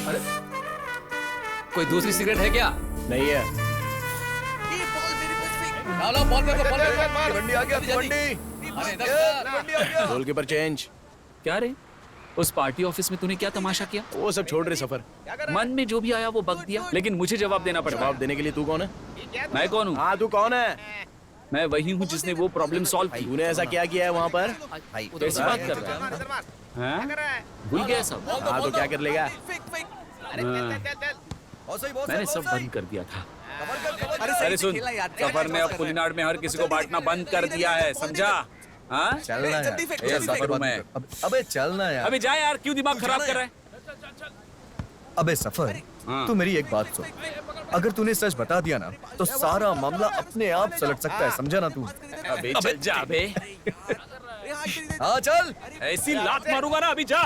अरे कोई दूसरी सिगरेट है क्या? नहीं है। डालो बॉल पे, बॉल पे। भिवंडी आ गया, भिवंडी। Goalkeeper change. क्या रे, उस पार्टी ऑफिस में तूने क्या तमाशा किया? वो सब छोड़ रहे सफर। मन में जो भी आया वो बक दिया, लेकिन मुझे जवाब देना पड़ा। जवाब देने के लिए तू कौन है? मैं कौन हूँ? हाँ, तू कौन है? मैं वही हूँ जिसने वो प्रॉब्लम सॉल्व की। तूने ऐसा क्या किया है वहाँ पर? कैसी बात कर रहा है? हाँ? भूल गया सब? हाँ तो क्या कर लेगा? मैंने सब बंद कर दिया था। अरे सुन, सफर ने अब पुलिनाड में हर किसी को बांटना बंद कर दिया है, समझा? हाँ? चलना यार। ये सफर हूँ मैं। अबे चलना यार। अबे जा यार, क्यों दिमाग खराब कर रहा है? अबे सफर, तू मेरी एक बात सुन। अगर तूने सच बता दिया ना तो सारा मामला अपने आप सलट सकता है, समझा ना तू? अबे चल जा बे। हाँ चल। ऐसी लात मारूंगा ना, अभी जा।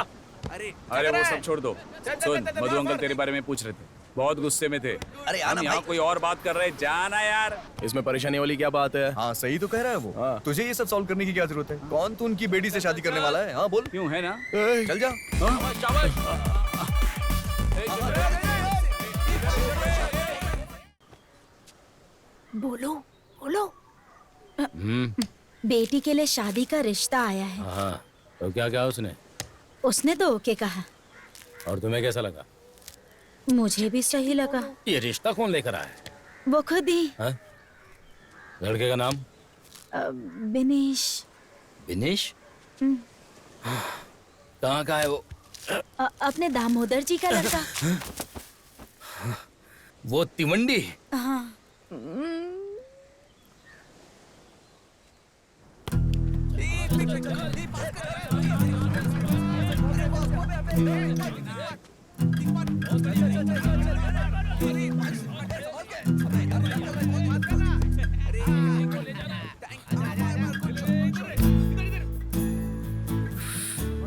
अरे वो सब छोड़ दो। सुन, मधु अंकल तेरे बारे में पूछ रहे थे, बहुत गुस्से में थे। अरे हम यहाँ कोई और बात कर रहे हैं, जाना यार। इसमें परेशानी वाली क्या बात है? हाँ सही तो कह रहा है वो। हाँ। तुझे ये सब सॉल्व करने की क्या जरूरत है? कौन तू उनकी बेटी से शादी करने वाला है? हाँ बोल। क्यों है ना? चल जा। बोलो बोलो। बेटी के लिए शादी का रिश्ता आया है। हाँ, तो क्या क्या उसने? उसने तो ओके कहा। और तुम्हें कैसा लगा? मुझे भी सही लगा। ये रिश्ता कौन लेकर आया है? वो खुद ही। हाँ? लड़के का नाम? बिनेश। विनेश? कहाँ का है वो? अपने दामोदर जी का लड़का। वो तिवंडी? हाँ।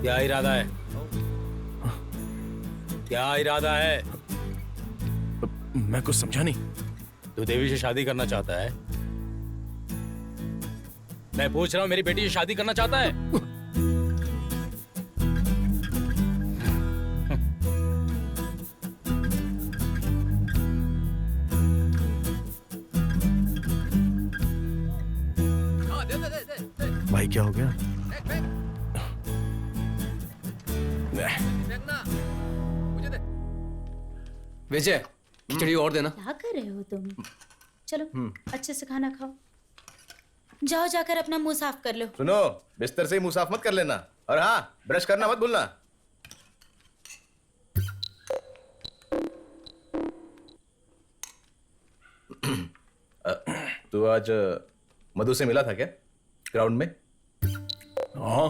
क्या इरादा है? क्या इरादा है? मैं कुछ समझा नहीं। तू देवी से शादी करना चाहता है? मैं पूछ रहा हूँ, मेरी बेटी से शादी करना चाहता है? भाई क्या हो गया? विजय, खिचड़ी और देना। क्या कर रहे हो तुम? चलो अच्छे से खाना खाओ। जाओ जाकर अपना मुंह साफ कर लो। सुनो, बिस्तर से ही मुंह साफ मत कर लेना, और हाँ, ब्रश करना मत भूलना। तू आज मधु से मिला था क्या ग्राउंड में? हाँ।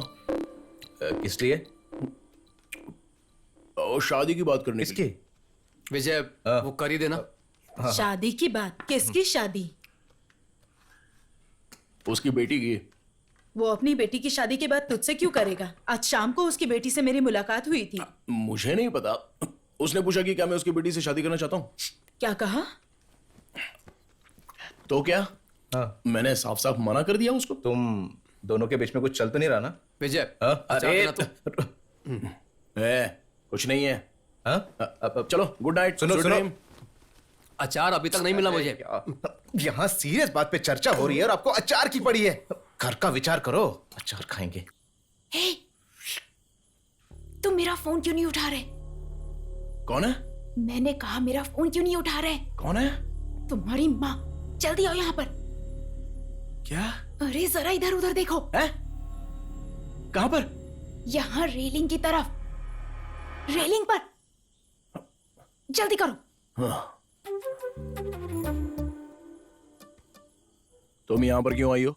किस लिए? शादी की बात करने किसकी? विजय, वो कर ही देना। शादी की बात? किसकी शादी? उसकी बेटी की। वो अपनी बेटी की शादी के बाद तुझसे क्यों करेगा? आज शाम को उसकी बेटी से मेरी मुलाकात हुई थी। मुझे नहीं पता। उसने पूछा कि क्या मैं उसकी बेटी से शादी करना चाहता हूँ। क्या कहा? तो क्या? हाँ। मैंने साफ साफ मना कर दिया उसको। तुम दोनों के बीच में कुछ चल तो नहीं रहा ना? विजय, अरे कुछ नहीं है। चलो गुड नाइट। सुनो सुनो, अचार अभी तक नहीं मिला मुझे। यहाँ सीरियस बात पे चर्चा हो रही है और आपको अचार की पड़ी है। घर का विचार करो, अचार खाएंगे। हे, तुम मेरा फोन क्यों नहीं उठा रहे? कौन है? मैंने कहा मेरा फोन क्यों नहीं उठा रहे? कौन है? तुम्हारी माँ। जल्दी आओ यहाँ पर। क्या? अरे जरा इधर उधर देखो। है? कहाँ पर? यहाँ रेलिंग की तरफ। रेलिंग पर। जल्दी करो। हाँ। तुम यहाँ पर क्यों आई हो?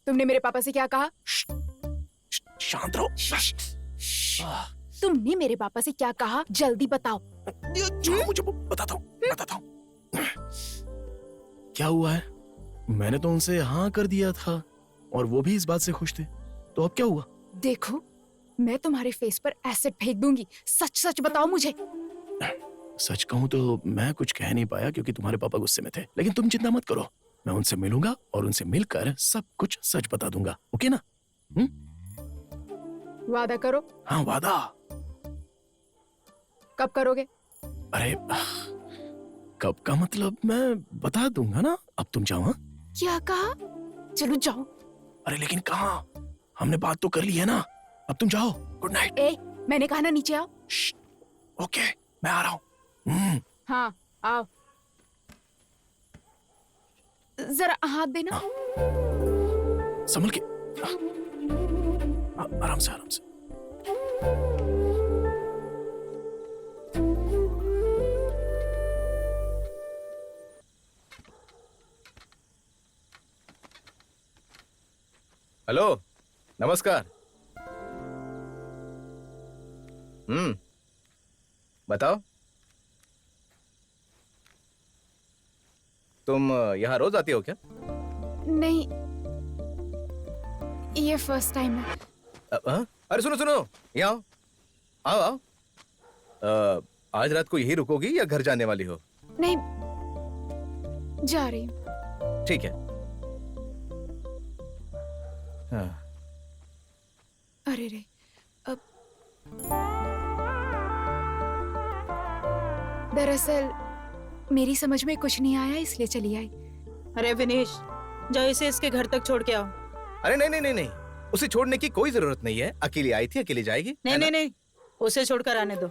तुमने मेरे पापा से क्या कहा? शांत रहो। तुमने मेरे पापा से क्या कहा? जल्दी बताओ। मुझे बताता हूँ। क्या हुआ है? मैंने तो उनसे हाँ कर दिया था और वो भी इस बात से खुश थे। तो अब क्या हुआ? देखो, मैं तुम्हारे फेस पर एसिड फेंक दूंगी। सच सच बताओ मुझे। सच कहूँ तो मैं कुछ कह नहीं पाया क्योंकि तुम्हारे पापा गुस्से में थे। लेकिन तुम चिंता मत करो, मैं उनसे मिलूंगा और उनसे मिलकर सब कुछ सच बता दूंगा। ओके ना? वादा करो। हाँ वादा। कब करोगे? अरे कब का मतलब मैं बता दूंगा ना। अब तुम जाओ। हाँ? क्या कहा? चलो जाओ। अरे लेकिन कहाँ? हमने बात तो कर ली है ना। अब तुम जाओ। Good night. मैंने कहा ना नीचे आओ। ओके, मैं आ रहा हूँ। हाँ आओ। जरा हाथ देना। संभल के। आराम से आराम से। हेलो, नमस्कार। बताओ, तुम यहाँ रोज आती हो क्या? नहीं, ये फर्स्ट टाइम है। अरे सुनो सुनो, यहाँ आओ आओ आओ। आज रात को यही रुकोगी या घर जाने वाली हो? नहीं, जा रही हूँ। ठीक है। हाँ। अरे रे, अब दरअसल मेरी समझ में कुछ नहीं आया इसलिए चली आई। अरे विनेश, जाओ इसे इसके घर तक छोड़ के आओ। अरे नहीं नहीं नहीं नहीं, उसे छोड़ने की कोई जरूरत नहीं है। अकेली आई थी, अकेली जाएगी। नहीं नहीं नहीं, उसे छोड़कर आने दो।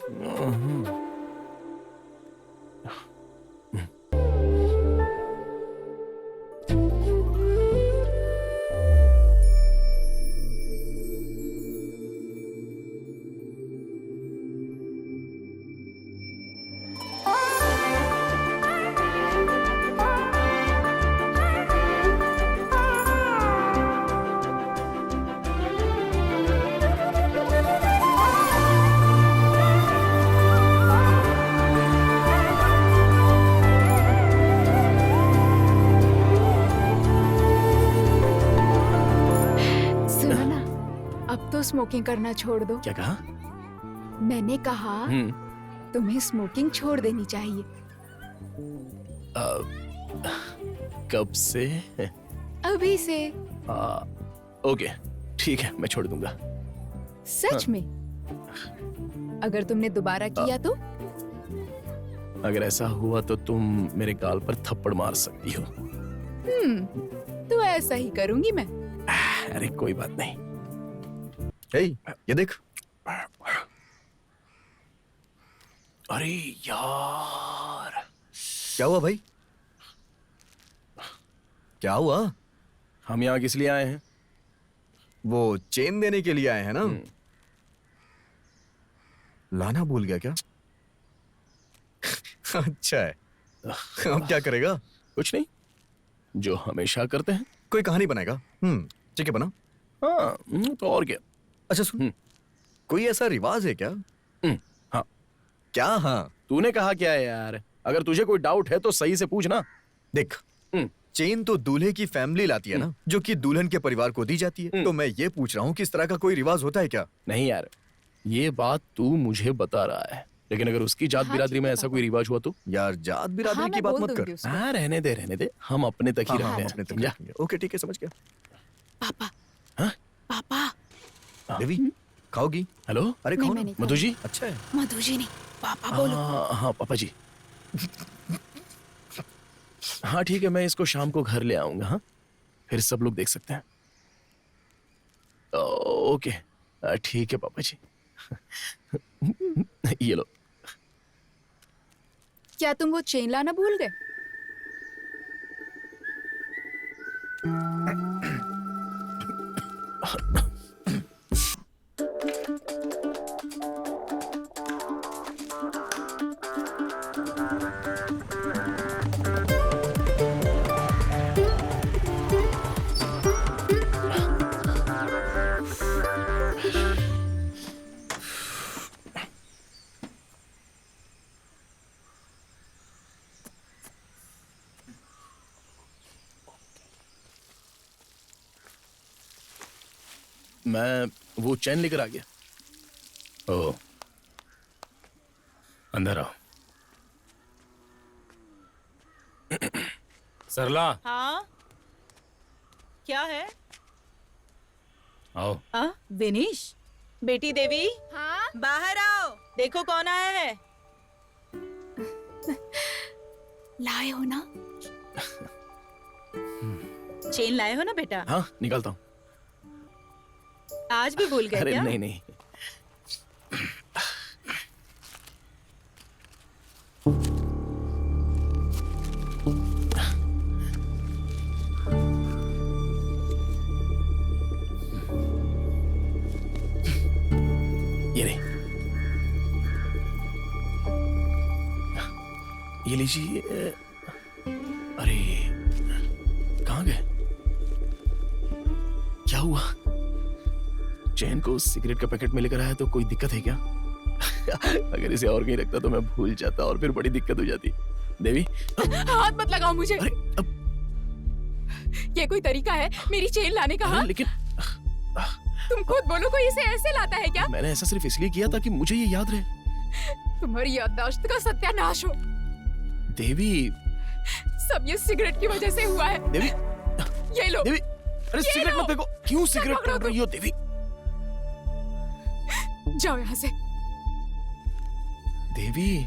तो स्मोकिंग करना छोड़ दो। क्या कहा? मैंने कहा तुम्हें स्मोकिंग छोड़ देनी चाहिए। कब से? अभी से। ओके ठीक है, मैं छोड़ दूंगा। सच में? अगर तुमने दोबारा किया तो? अगर ऐसा हुआ तो तुम मेरे गाल पर थप्पड़ मार सकती हो। तो ऐसा ही करूंगी मैं। अरे कोई बात नहीं। हे, ये देख। अरे यार, क्या हुआ भाई? क्या हुआ? हम यहाँ किस लिए आए हैं? वो चेन देने के लिए आए हैं ना? लाना भूल गया क्या? अच्छा है। अब क्या करेगा? कुछ नहीं, जो हमेशा करते हैं। कोई कहानी बनाएगा? ठीक है, बना। हाँ, तो और क्या। अच्छा सुन, कोई ऐसा रिवाज है क्या? हाँ। क्या? हाँ, तूने कहा क्या है यार? अगर तुझे कोई डाउट है तो सही से पूछना। देख, चेन तो दूल्हे की फैमिली लाती है ना, जो कि दुल्हन के परिवार को दी जाती है। तो मैं ये पूछ रहा हूँ कि इस तरह का कोई रिवाज होता है क्या? नहीं यार, ये बात तू मुझे बता रहा है, लेकिन अगर उसकी जात बिरादरी में ऐसा कोई रिवाज हुआ तो? यार जात बिरादरी की बात मत कर। हाँ, रहने दे, हम अपने तक ही रहते हैं। अपने तक रखेंगे। ओके ठीक है, समझ गया। पापा। हाँ? पापा। देवी, खाओगी? हेलो। अरे खाओ ना। मधु जी। अच्छा है। मधु जी नहीं, पापा बोलो। हाँ पापा जी। हाँ ठीक है, मैं इसको शाम को घर ले आऊंगा। हाँ, फिर सब लोग देख सकते हैं। ओके ठीक है पापा जी। ये लो। क्या तुम वो चेन लाना भूल गए? मैं वो चैन लेकर आ गया। ओ, अंदर आओ। सरला। हाँ, क्या है? आओ। विनीश, बेटी देवी। हाँ? बाहर आओ, देखो कौन आया है। लाए हो ना? चेन लाए हो ना बेटा? हाँ, निकालता हूँ। आज भी भूल गए अरे क्या? नहीं। ये नहीं, ये लीजिए। अरे कहाँ गए? क्या हुआ? चैन को सिगरेट का पैकेट में लेकर आया तो कोई दिक्कत है क्या? अगर इसे और कहीं रखता तो मैं भूल जाता और फिर बड़ी दिक्कत हो जाती। देवी, हाथ मत लगाओ मुझे। अरे अब ये कोई तरीका है मेरी चेन लाने का? हाँ? लेकिन तुम खुद बोलो, कोई इसे ऐसे लाता है क्या? मैंने ऐसा सिर्फ इसलिए किया ताकि मुझे ये याद रहे। तुम्हारी याददाश्त का सत्यानाश हो। देवी, सब ये सिगरेट की वजह से हुआ है। देवी, ये लो। देवी, अरे सिगरेट मत फेंको। क्यों सिगरेट पकड़ रही हो देवी? जाओ यहाँ से। देवी,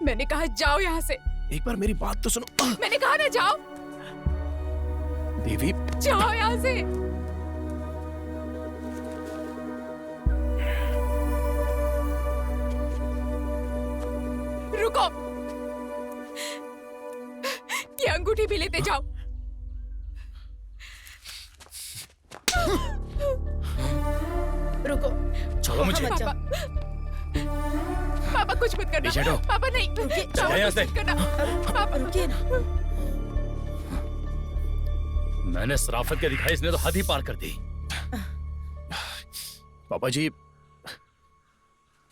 मैंने कहा जाओ यहाँ से। एक बार मेरी बात तो सुनो। मैंने कहा ना जाओ। देवी, जाओ यहाँ से। रुको, ये अंगूठी भी लेते जाओ। रुको, छोड़ो मुझे। मत जाओ। पापा कुछ मत करना। पीछे हटो। पापा नहीं। रुकिए, पापा यहाँ कुछ से। मत करना। पापा रुकिए ना। मैंने शराफत के दिखाई, इसने तो हद ही पार कर दी। पापा जी,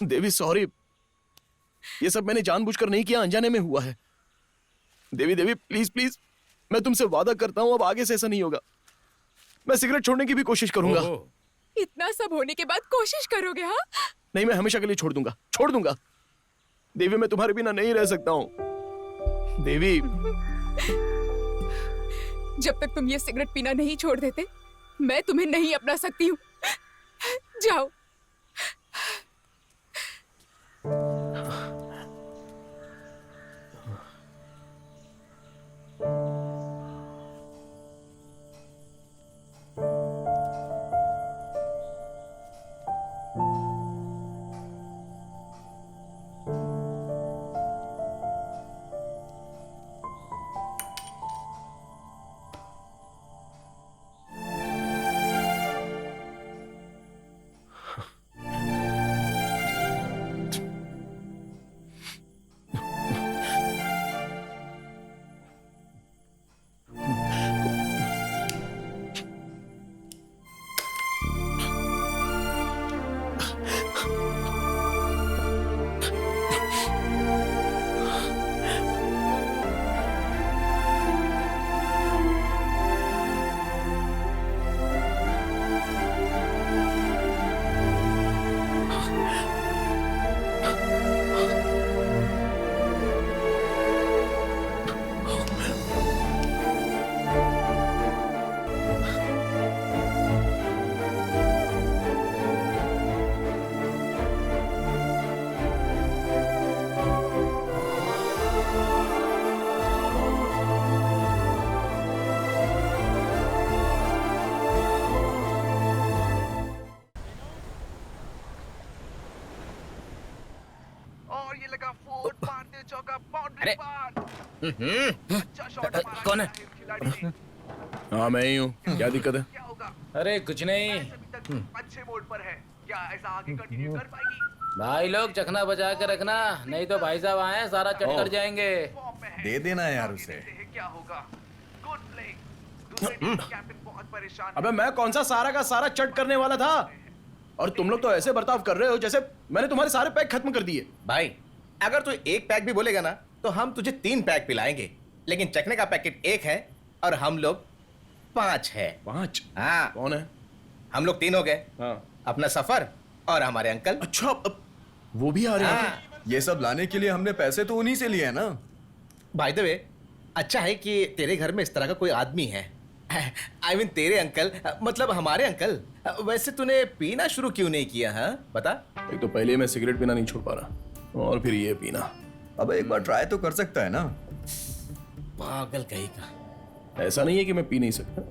देवी सॉरी, ये सब मैंने जानबूझकर नहीं किया, अनजाने में हुआ है। देवी प्लीज प्लीज, मैं तुमसे वादा करता हूं अब आगे से ऐसा नहीं होगा। मैं सिगरेट छोड़ने की भी कोशिश करूंगा। इतना सब होने के बाद कोशिश करोगे? हाँ, नहीं, मैं हमेशा के लिए छोड़ दूंगा। देवी, मैं तुम्हारे बिना नहीं रह सकता हूँ। देवी, जब तक तुम ये सिगरेट पीना नहीं छोड़ देते, मैं तुम्हें नहीं अपना सकती हूँ। जाओ। कौन है? हाँ, मैं ही हूँ। क्या दिक्कत है? अरे कुछ नहीं। अच्छे मोड पर है, क्या ऐसा आगे कंटिन्यू कर पाएगी? भाई लोग चखना बचा के रखना, नहीं तो भाई साहब आए सारा चट कर जाएंगे। दे देना यार उसे। क्या होगा? Good play. दूसरे टीम के कैप्टन बहुत परेशान अबे, मैं कौन सा सारा का सारा चट करने वाला था? और तुम लोग तो ऐसे बर्ताव कर रहे हो जैसे मैंने तुम्हारे सारे पैक खत्म कर दिए। भाई, अगर तू एक पैक भी बोलेगा ना तो हम तुझे 3 पैक पिलाएंगे, लेकिन चखने का पैकेट 1 है और हम लोग 5 है। 5? हाँ। कौन है? हम लोग 3 हो गए। हाँ। अपना सफर और हमारे अंकल। अच्छा, अब वो भी आ रहे हैं? हाँ। ये सब लाने के लिए हमने पैसे तो उन्हीं से लिए हैं ना। बाय द वे, अच्छा है कि तेरे घर में इस तरह का कोई आदमी है। I mean, तेरे अंकल, मतलब हमारे अंकल। वैसे तूने पीना शुरू क्यों नहीं किया? हाँ, बता। एक तो पहले मैं सिगरेट पीना नहीं छोड़ पा रहा, और फिर ये पीना। अब एक बार ट्राई तो कर सकता है ना। पागल कहीं का। ऐसा नहीं है कि मैं पी नहीं सकता,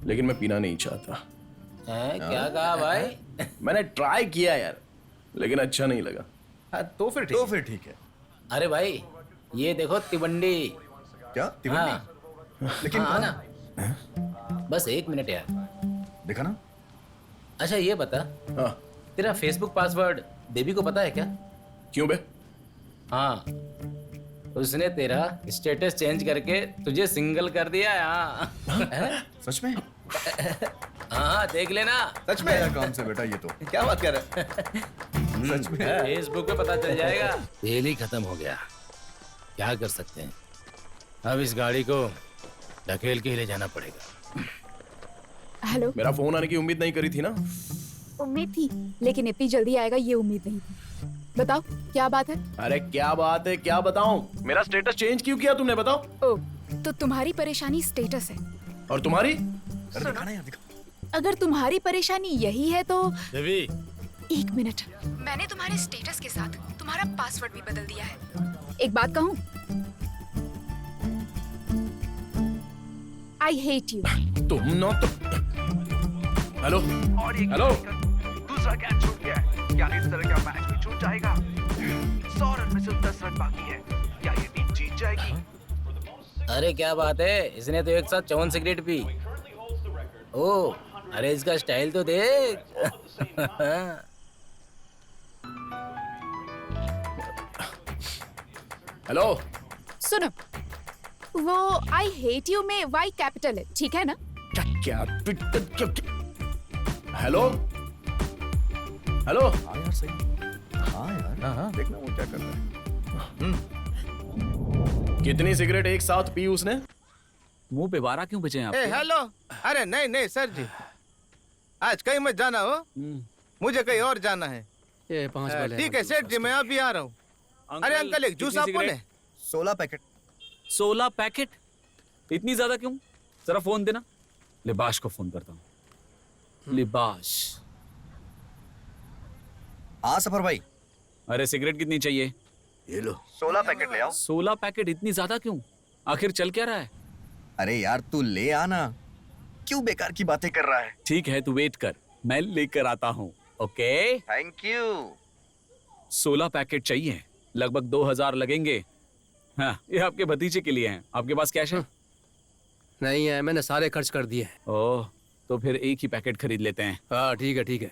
लेकिन मैं पीना नहीं चाहता। क्या कहा भाई? मैंने ट्राई किया यार, लेकिन अच्छा नहीं लगा। हाँ, तो फिर ठीक है। अरे भाई, ये देखो तिवंडी। क्या तिवंडी? लेकिन हाँ कहाँ? ना, बस 1 मिनट यार। देखा ना। अच्छा ये बता, हाँ। तेरा फेसबुक पासवर्ड देवी को पता है क्या? क्यों बे? हाँ, उसने तेरा स्टेटस चेंज करके तुझे सिंगल कर दिया है। हाँ। सच में? हाँ, देख लेना। सच में? मेरा काम से बेटा ये तो। क्या बात कर रहा है? सच में? फेसबुक पे पता चल जाएगा। तेल ही खत्म हो गया, क्या कर सकते हैं। अब इस गाड़ी को ढकेल के ही ले जाना पड़ेगा। हेलो। मेरा फोन आने की उम्मीद नहीं करी थी ना? उम्मीद थी, लेकिन इतनी जल्दी आएगा ये उम्मीद नहीं थी। बताओ क्या बात है? अरे क्या बात है, क्या बताऊं? मेरा स्टेटस चेंज क्यों किया तुमने, बताओ? ओ, तो तुम्हारी परेशानी स्टेटस है, और तुम्हारी? अरे दिखा ना यार, दिखा। अगर तुम्हारी परेशानी यही है तो देवी, 1 मिनट, मैंने तुम्हारे स्टेटस के साथ तुम्हारा पासवर्ड भी बदल दिया है। एक बात कहूँ, आई हेट यू। तुम ना तो। Hello hello. दूसरा कैच छूट गया है। क्या इस तरह का मैच भी छूट जाएगा? 100 रन में सिर्फ 10 रन बाकी है। क्या ये टीम जीत जाएगी? अरे क्या बात है, इसने तो एक साथ 54 सिगरेट पी। ओ, अरे इसका स्टाइल तो देख। हेलो। सुनो, वो आई हेट यू में वाई कैपिटल है, ठीक है ना? क्या? Hello hello. हाँ यार सही। हाँ यार। हाँ देखना वो क्या कर रहा है। कितनी सिगरेट एक साथ पी उसने? मुंह पे 12 क्यों बचे हैं आप? हेलो। अरे नहीं नहीं सर जी, आज कहीं मत जाना हो, मुझे कहीं और जाना है। ये 5 वाले ठीक है सेठ जी, मैं अभी आ रहा हूँ। अरे अंकल एक जूस आपको ने। 16 पैकेट। 16 पैकेट? इतनी ज्यादा क्यों? जरा फोन देना, लिबाश को फोन करता हूँ। लिबाश। हाँ सफर भाई। अरे सिगरेट कितनी चाहिए? ये लो 16 पैकेट ले आओ। 16 पैकेट इतनी ज्यादा क्यों? आखिर चल क्या रहा है? अरे यार तू ले आना, क्यों बेकार की बातें कर रहा है? ठीक है, तू वेट कर, मैं लेकर आता हूँ। Okay, thank you. 16 पैकेट चाहिए, लगभग 2000 लगेंगे। हाँ, ये आपके भतीजे के लिए हैं। आपके पास कैश है? नहीं है, मैंने सारे खर्च कर दिए। ओह, तो फिर एक ही पैकेट खरीद लेते हैं। हाँ ठीक है ठीक है।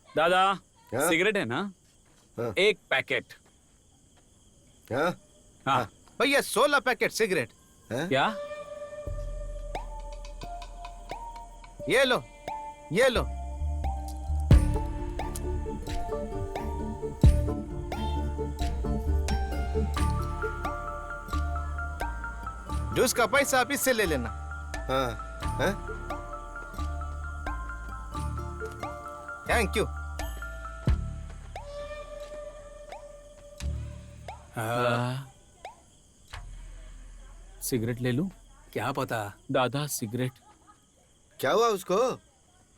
दादा, हाँ? सिगरेट है ना? हाँ। एक पैकेट। हाँ? हाँ। भैया 16 पैकेट सिगरेट। हाँ? क्या? ये लो, ये लो। जूस का पैसा आप इससे ले लेना। हाँ? हाँ? Thank you. सिगरेट ले लूं? क्या पता। दादा सिगरेट। क्या हुआ उसको?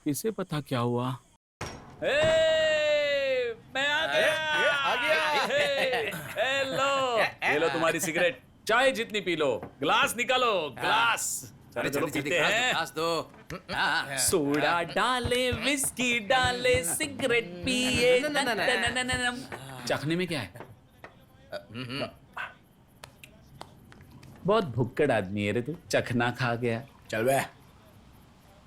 किसे पता क्या हुआ? मैं आ गया। हेलो, ये लो तुम्हारी सिगरेट। चाय जितनी पी लो, ग्लास निकालो, ग्लास। अरे चलो जल्दी पीते हैं। ग्लास दो। सोडा डाले, विस्की डाले, सिगरेट पिए। चखने में क्या है? बहुत भुक्कड़ आदमी है रे तू, चखना खा गया। चल बे।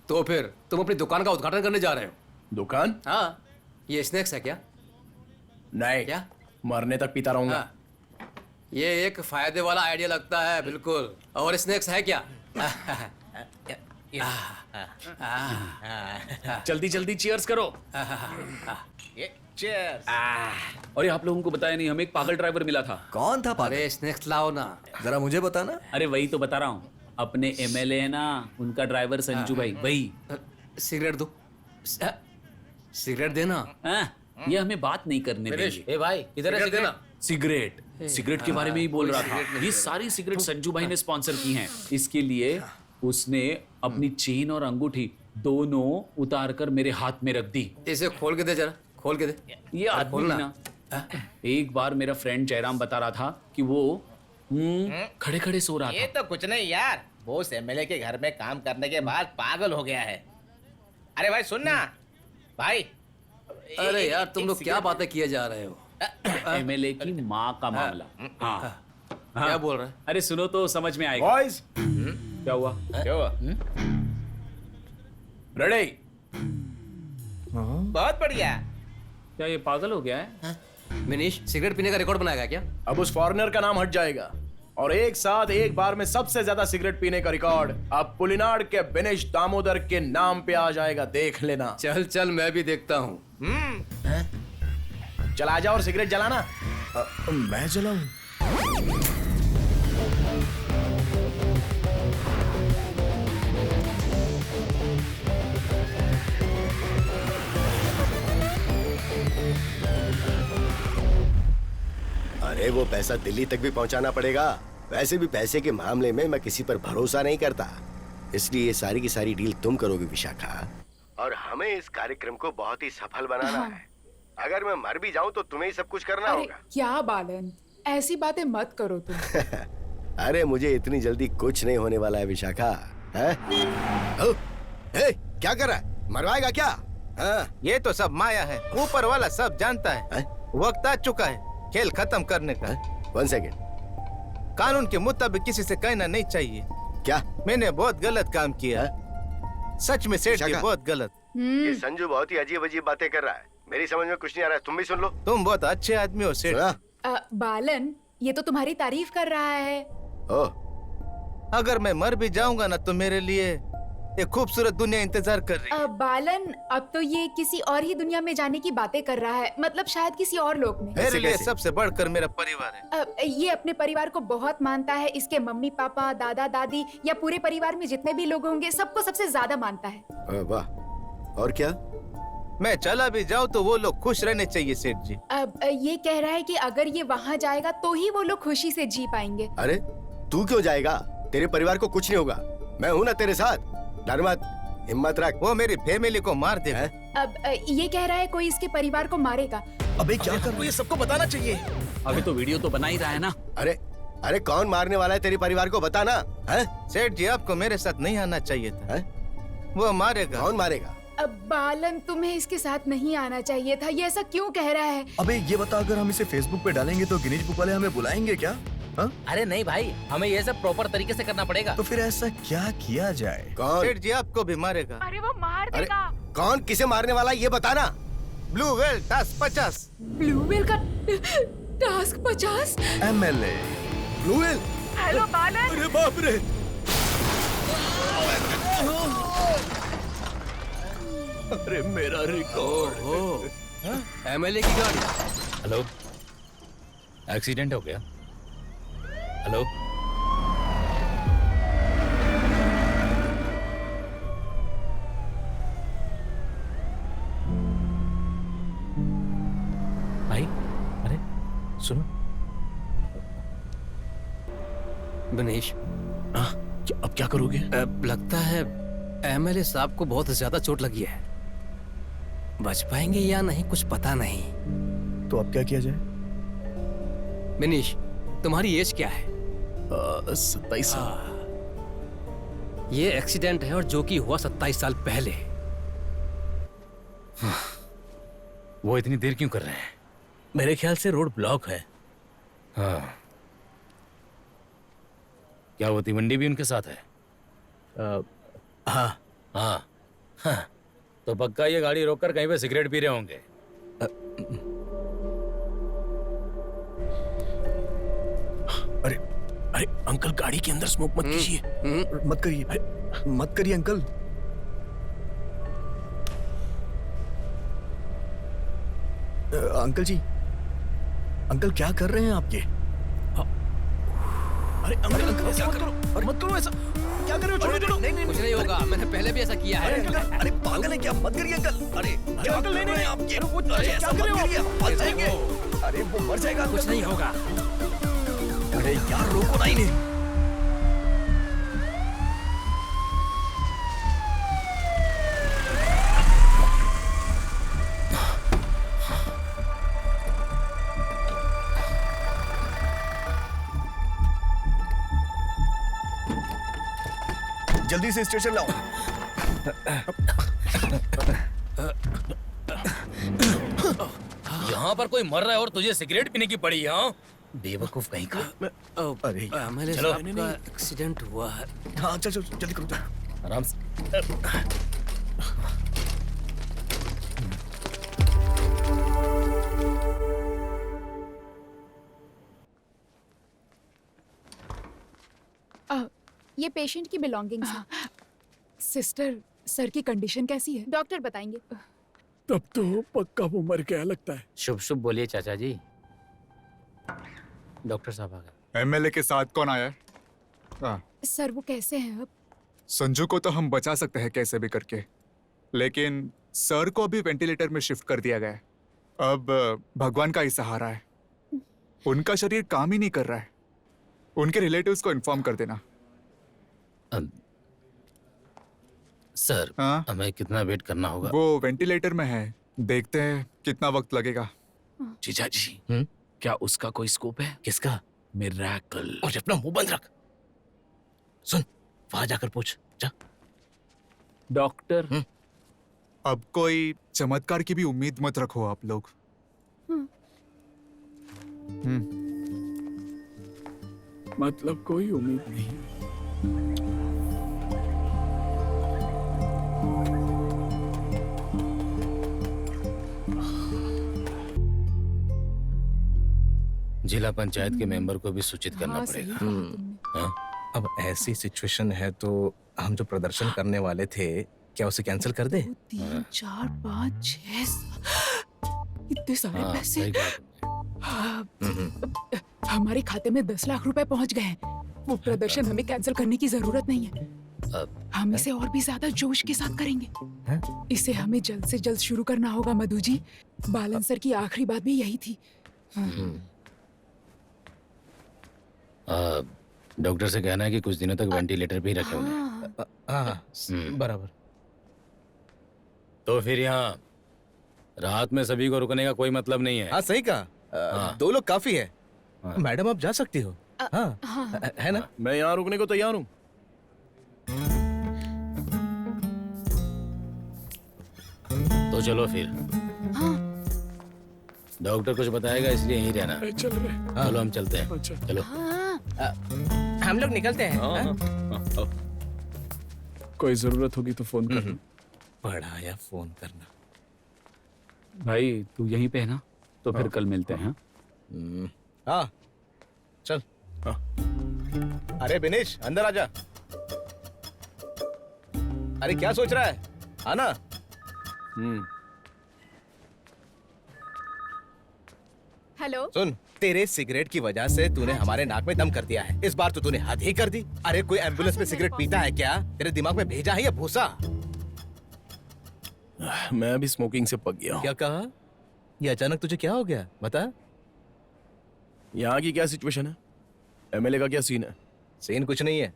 तो फिर तुम अपनी दुकान का उद्घाटन करने जा रहे हो? दुकान? हाँ। ये स्नैक्स है क्या? नहीं। क्या? मरने तक पीता रहूंगा। हाँ। ये एक फायदे वाला आइडिया लगता है बिल्कुल। और स्नैक्स है क्या? जल्दी जल्दी चीयर्स करो। चीयर्स। और ये आप लोगों को बताया नहीं, हमें एक पागल ड्राइवर मिला था। कौन था पागल? अरे स्नैक्स लाओ ना। जरा मुझे बताना। अरे वही तो बता रहा हूँ, अपने एमएलए है ना, उनका ड्राइवर संजू भाई, वही। सिगरेट दो। सिगरेट देना। ये हमें बात नहीं करने देंगे। ए भाई इधर है सिगरेट। सिगरेट, सिगरेट के बारे में ही बोल रहा था। ये सारी सिगरेट संजू भाई ने स्पॉन्सर की हैं। इसके लिए उसने अपनी चेन और अंगूठी दोनों उतार कर मेरे हाथ में रख दी। इसे खोल के दे जरा, खोल के दे। ये आदमी ना, एक बार मेरा फ्रेंड जयराम बता रहा था कि वो खड़े खड़े सो रहा ये था। तो कुछ नहीं यार, बोस एमएलए के घर में काम करने के बाद पागल हो गया है। अरे भाई सुनना भाई। अरे यार तुम लोग क्या बातें किए जा रहे हो? एमएलए की माँ का मामला। हाँ। क्या बोल रहे हैं? अरे सुनो तो समझ में आएगा। बॉयज, क्या हुआ? क्या हुआ? रेडी? बहुत बढ़िया। क्या ये पागल हो गया है? मिनीश सिगरेट पीने का रिकॉर्ड बनाएगा क्या? अब उस फॉरेनर का नाम हट जाएगा और एक साथ एक बार में सबसे ज्यादा सिगरेट पीने का रिकॉर्ड अब पुलिनाड के बिनेश दामोदर के नाम पे आ जाएगा। देख लेना। चल चल मैं भी देखता हूँ। चल आजा और सिगरेट जलाना। मैं जलाऊं? अरे वो पैसा दिल्ली तक भी पहुंचाना पड़ेगा। वैसे भी पैसे के मामले में मैं किसी पर भरोसा नहीं करता, इसलिए ये सारी की सारी डील तुम करोगे विशाखा, और हमें इस कार्यक्रम को बहुत ही सफल बनाना है। अगर मैं मर भी जाऊं तो तुम्हें ही सब कुछ करना अरे होगा। क्या बालन, ऐसी बातें मत करो तुम। अरे मुझे इतनी जल्दी कुछ नहीं होने वाला है विशाखा। है? क्या कर रहा है? मरवाएगा क्या? ये तो सब माया है, ऊपर वाला सब जानता है। वक्त आ चुका है खेल खत्म करने का। 1 सेकेंड। कानून के मुताबिक किसी से कहना नहीं चाहिए। क्या? मैंने बहुत गलत काम किया। सच में सेठ जी बहुत गलत। ये संजू बहुत ही अजीब अजीब बातें कर रहा है, मेरी समझ में कुछ नहीं आ रहा है। तुम भी सुन लो। तुम बहुत अच्छे आदमी हो सेठ। बालन, ये तो तुम्हारी तारीफ कर रहा है। अगर मैं मर भी जाऊंगा ना तो मेरे लिए एक खूबसूरत दुनिया इंतजार कर रही है। बालन, अब तो ये किसी और ही दुनिया में जाने की बातें कर रहा है, मतलब शायद किसी और लोक में। मेरे लिए सबसे बढ़कर मेरा परिवार है। ये अपने परिवार को बहुत मानता है। इसके मम्मी पापा, दादा दादी या पूरे परिवार में जितने भी लोग होंगे सबको सबसे ज्यादा मानता है। वाह, और क्या? मैं चला भी जाऊँ तो वो लोग खुश रहने चाहिए सेठ जी। अब ये कह रहा है कि अगर ये वहाँ जाएगा तो ही वो लोग खुशी से जी पाएंगे। अरे तू क्यों जाएगा? तेरे परिवार को कुछ नहीं होगा, मैं हूँ ना तेरे साथ। डर मत, हिम्मत रख। वो मेरी फैमिली को मार देगा। अब ये कह रहा है कोई इसके परिवार को मारेगा। अबे क्या कर रहा है? ये सबको बताना चाहिए। अभी तो वीडियो तो बना ही रहा है ना। अरे अरे कौन मारने वाला है तेरे परिवार को, बताना है? सेठ जी आपको मेरे साथ नहीं आना चाहिए था। है? वो मारेगा। कौन मारेगा? अब बालन तुम्हें इसके साथ नहीं आना चाहिए था, ये ऐसा क्यों कह रहा है? अबे ये बता, अगर हम इसे फेसबुक पे डालेंगे तो गिनीज बुक वाले हमें बुलाएंगे क्या? हाँ? अरे नहीं भाई, हमें ये सब प्रॉपर तरीके से करना पड़ेगा। तो फिर ऐसा क्या किया जाए? कौन? सेठ जी आपको भी मारेगा। अरे वो मार अरे देगा। कौन किसे मारने वाला है ये बताना। Blue whale task 50। Blue whale का task 50। MLA blue whale. Hello Balan. अरे बाप रे! अरे मेरा रिकॉर्ड। MLA की गाड़ी। हेलो, एक्सीडेंट हो गया? हेलो, भाई, अरे सुनो। दिनेश, अब क्या करोगे? लगता है MLA साहब को बहुत ज्यादा चोट लगी है। बच पाएंगे या नहीं कुछ पता नहीं। तो अब क्या किया जाए? दिनेश, तुम्हारी एज क्या है? 27 साल। ये एक्सीडेंट है और जो कि हुआ 27 साल पहले। वो इतनी देर क्यों कर रहे हैं? मेरे ख्याल से रोड ब्लॉक है। हाँ, क्या वो तिवंडी भी उनके साथ है? हाँ हाँ, हाँ, तो पक्का ये गाड़ी रोककर कहीं पे सिगरेट पी रहे होंगे। अरे अरे अंकल, गाड़ी के अंदर स्मोक मत कीजिए। मत करिए, मत करिए अंकल। अंकल जी, अंकल क्या कर रहे हैं आप ये? अरे अंकल, अंकल ऐसा मत करो, मत करो ऐसा। क्या कर रहे हो? छोड़ो, छोड़ो। कुछ नहीं होगा, मैंने पहले भी ऐसा किया है। अरे पागल है क्या? मत करिए अंकल। अरे क्या अंकल, नहीं, नहीं, आप ये? वो अरे क्या ऐसा कर मत रहे हो? करिए, मर जाएंगे। अरे वो मर जाएगा। कुछ नहीं होगा। अरे यार रोको ना इन्हें। जल्दी से स्टेशन लाओ। यहाँ पर कोई मर रहा है और तुझे सिगरेट पीने की पड़ी है? हाँ? बेवकूफ कहीं का। अरे MLA चलो। साहब का एक्सीडेंट हुआ है। हाँ चल चल जल्दी करो। आराम से। ये पेशेंट की बिलोंगिंग्स हैं। सिस्टर, सर की कंडीशन कैसी है? डॉक्टर बताएंगे। तब तो पक्का वो मर गया लगता है। शुभ शुभ बोलिए चाचा जी। डॉक्टर साहब आ गए। MLA के साथ कौन आया? हाँ, सर वो कैसे हैं अब? संजू को तो हम बचा सकते हैं कैसे भी करके, लेकिन सर को अभी वेंटिलेटर में शिफ्ट कर दिया गया है। अब भगवान का ही सहारा है। उनका शरीर काम ही नहीं कर रहा है। उनके रिलेटिव्स को इन्फॉर्म कर देना। सर, हाँ? हमें कितना वेट करना होगा? वो वेंटिलेटर में है, देखते हैं कितना वक्त लगेगा। जीजा जी, क्या उसका कोई स्कोप है? किसका? मिरेकल। और अपना मुंह बंद रख। सुन, वहां जाकर पूछ जा। डॉक्टर, अब कोई चमत्कार की भी उम्मीद मत रखो आप लोग। मतलब कोई उम्मीद नहीं। जिला पंचायत के मेंबर को भी सूचित करना हाँ, सही पड़ेगा। कहा तुमने। हाँ? अब ऐसी सिचुएशन है तो हम जो प्रदर्शन करने वाले थे, क्या उसे कैंसिल कर दे? 3, 4, 5, 6 इतने सारे हाँ, पैसे। सही बात है। हमारे खाते में 10 लाख रुपए पहुंच गए हैं। वो प्रदर्शन हमें कैंसिल करने की जरूरत नहीं है। हम इसे और भी ज्यादा जोश के साथ करेंगे। इसे हमें जल्द से जल्द शुरू करना होगा मधु जी। बालन सर की आखिरी बात भी यही थी। डॉक्टर से कहना है कि कुछ दिनों तक वेंटिलेटर पे ही रखे उन्हें। हाँ बराबर। तो फिर यहाँ रात में सभी को रुकने का कोई मतलब नहीं है। हाँ सही कहा। 2 लोग काफी है। मैडम आप जा सकती हो। हाँ है ना? मैं यहाँ रुकने को तैयार हूँ। तो चलो फिर। डॉक्टर कुछ बताएगा इसलिए यहीं रहना। चलो हम चलते हैं। चलो हम लोग निकलते हैं। कोई जरूरत होगी तो फोन करना। बड़ा या फोन करना। भाई तू यहीं पे है ना, तो फिर कल मिलते हैं। हाँ चल। अरे बिनेश अंदर आजा। अरे क्या सोच रहा है? आना। हेलो। सुन, तेरे सिगरेट की वजह से तूने हमारे नाक में दम कर दिया है। इस बार तो तूने हद ही कर दी। अरे कोई एम्बुलेंस में सिगरेट पीता है क्या? तेरे दिमाग में भेजा है या भूसा? मैं अभी स्मोकिंग से पक गया हूँ। क्या कहा? ये अचानक तुझे क्या हो गया? बता। यहाँ की क्या सिचुएशन है? एमएलए का क्या सीन है? सीन कुछ नहीं है।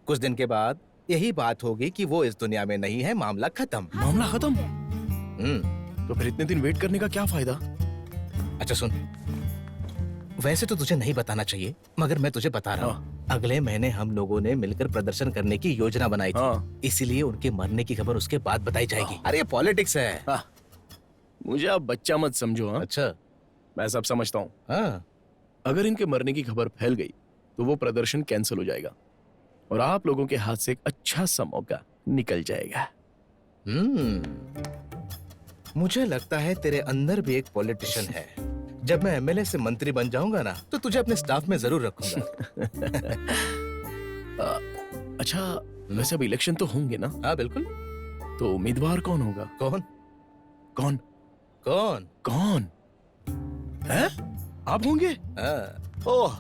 कुछ दिन के बाद यही बात होगी कि वो इस दुनिया में नहीं है, मामला खत्म। मामला खत्म? तो फिर इतने दिन वेट करने का क्या फायदा? अच्छा सुन, वैसे तो तुझे नहीं बताना चाहिए, मगर मैं तुझे बता रहा हूँ। अगले महीने हम लोगों ने मिलकर प्रदर्शन करने की योजना बनाई थी। इसीलिए उनके मरने की खबर उसके बाद बताई जाएगी। अरे ये पॉलिटिक्स है। मुझे आप बच्चा मत समझो। अच्छा, मैं सब समझता हूँ। अगर इनके मरने की खबर फैल गई तो वो प्रदर्शन कैंसिल हो जाएगा और आप लोगों के हाथ से एक अच्छा सा मौका निकल जाएगा। मुझे लगता है तेरे अंदर भी एक पॉलिटिशियन है। जब मैं एमएलए से मंत्री बन जाऊंगा ना, तो तुझे अपने स्टाफ में जरूर रखूंगा। अच्छा, वैसे अब इलेक्शन तो होंगे ना? हाँ बिल्कुल। तो उम्मीदवार कौन होगा? कौन? कौन? कौन? कौन है? आप होंगे? ओह,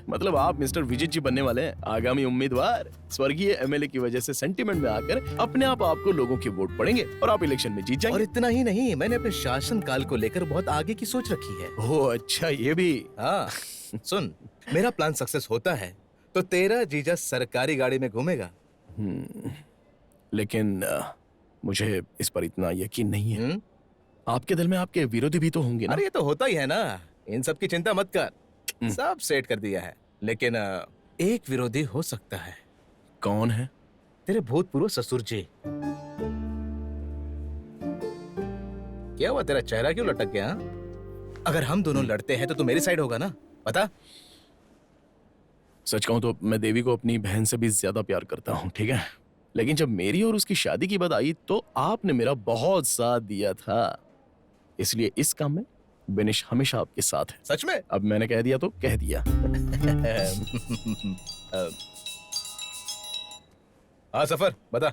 मतलब आप मिस्टर विजित जी बनने वाले हैं, आगामी उम्मीदवार। स्वर्गीय एमएलए की वजह से सेंटिमेंट में आकर अपने आप आपको लोगों के वोट पड़ेंगे और आप इलेक्शन में जीत जाएंगे। और इतना ही नहीं, मैंने अपने शासन काल को लेकर बहुत आगे की सोच रखी है। ओह अच्छा, ये भी। हाँ सुन, मेरा प्लान सक्सेस होता है तो तेरा जीजा सरकारी गाड़ी में घूमेगा। लेकिन मुझे इस पर इतना यकीन नहीं है। आपके दिल में आपके विरोधी भी तो होंगे ना? अरे ये तो होता ही है ना, इन सब की चिंता मत कर, सब सेट कर दिया है। लेकिन एक विरोधी हो सकता है। कौन है? तेरे भूतपूर्व ससुर जी। क्या हुआ, तेरा चेहरा क्यों लटक गया? अगर हम दोनों लड़ते हैं तो तू मेरी साइड होगा ना? बता। सच कहूं तो मैं देवी को अपनी बहन से भी ज्यादा प्यार करता हूं, ठीक है? लेकिन जब मेरी और उसकी शादी की बात आई तो आपने मेरा बहुत साथ दिया था, इसलिए इस काम में बिनेश हमेशा आपके साथ है। सच में? अब मैंने कह दिया तो कह दिया। हाँ सफर, बता।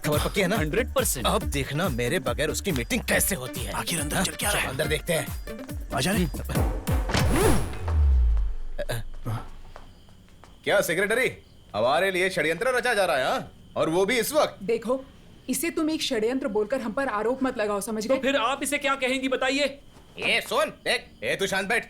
खबर पक्की है ना? 100%। अब देखना मेरे बगैर उसकी मीटिंग कैसे होती है। आखिर अंदर चल क्या रहा है? अंदर देखते हैं। आ जाए। क्या सेक्रेटरी, हमारे लिए षड्यंत्र रचा जा रहा है? हाँ? और वो भी इस वक्त? देखो, इसे तुम एक षड्यंत्र बोलकर हम पर आरोप मत लगाओ, समझ गए? तो फिर आप इसे क्या कहेंगी बताइए? ये सुन, देख, ये तू शांत बैठ।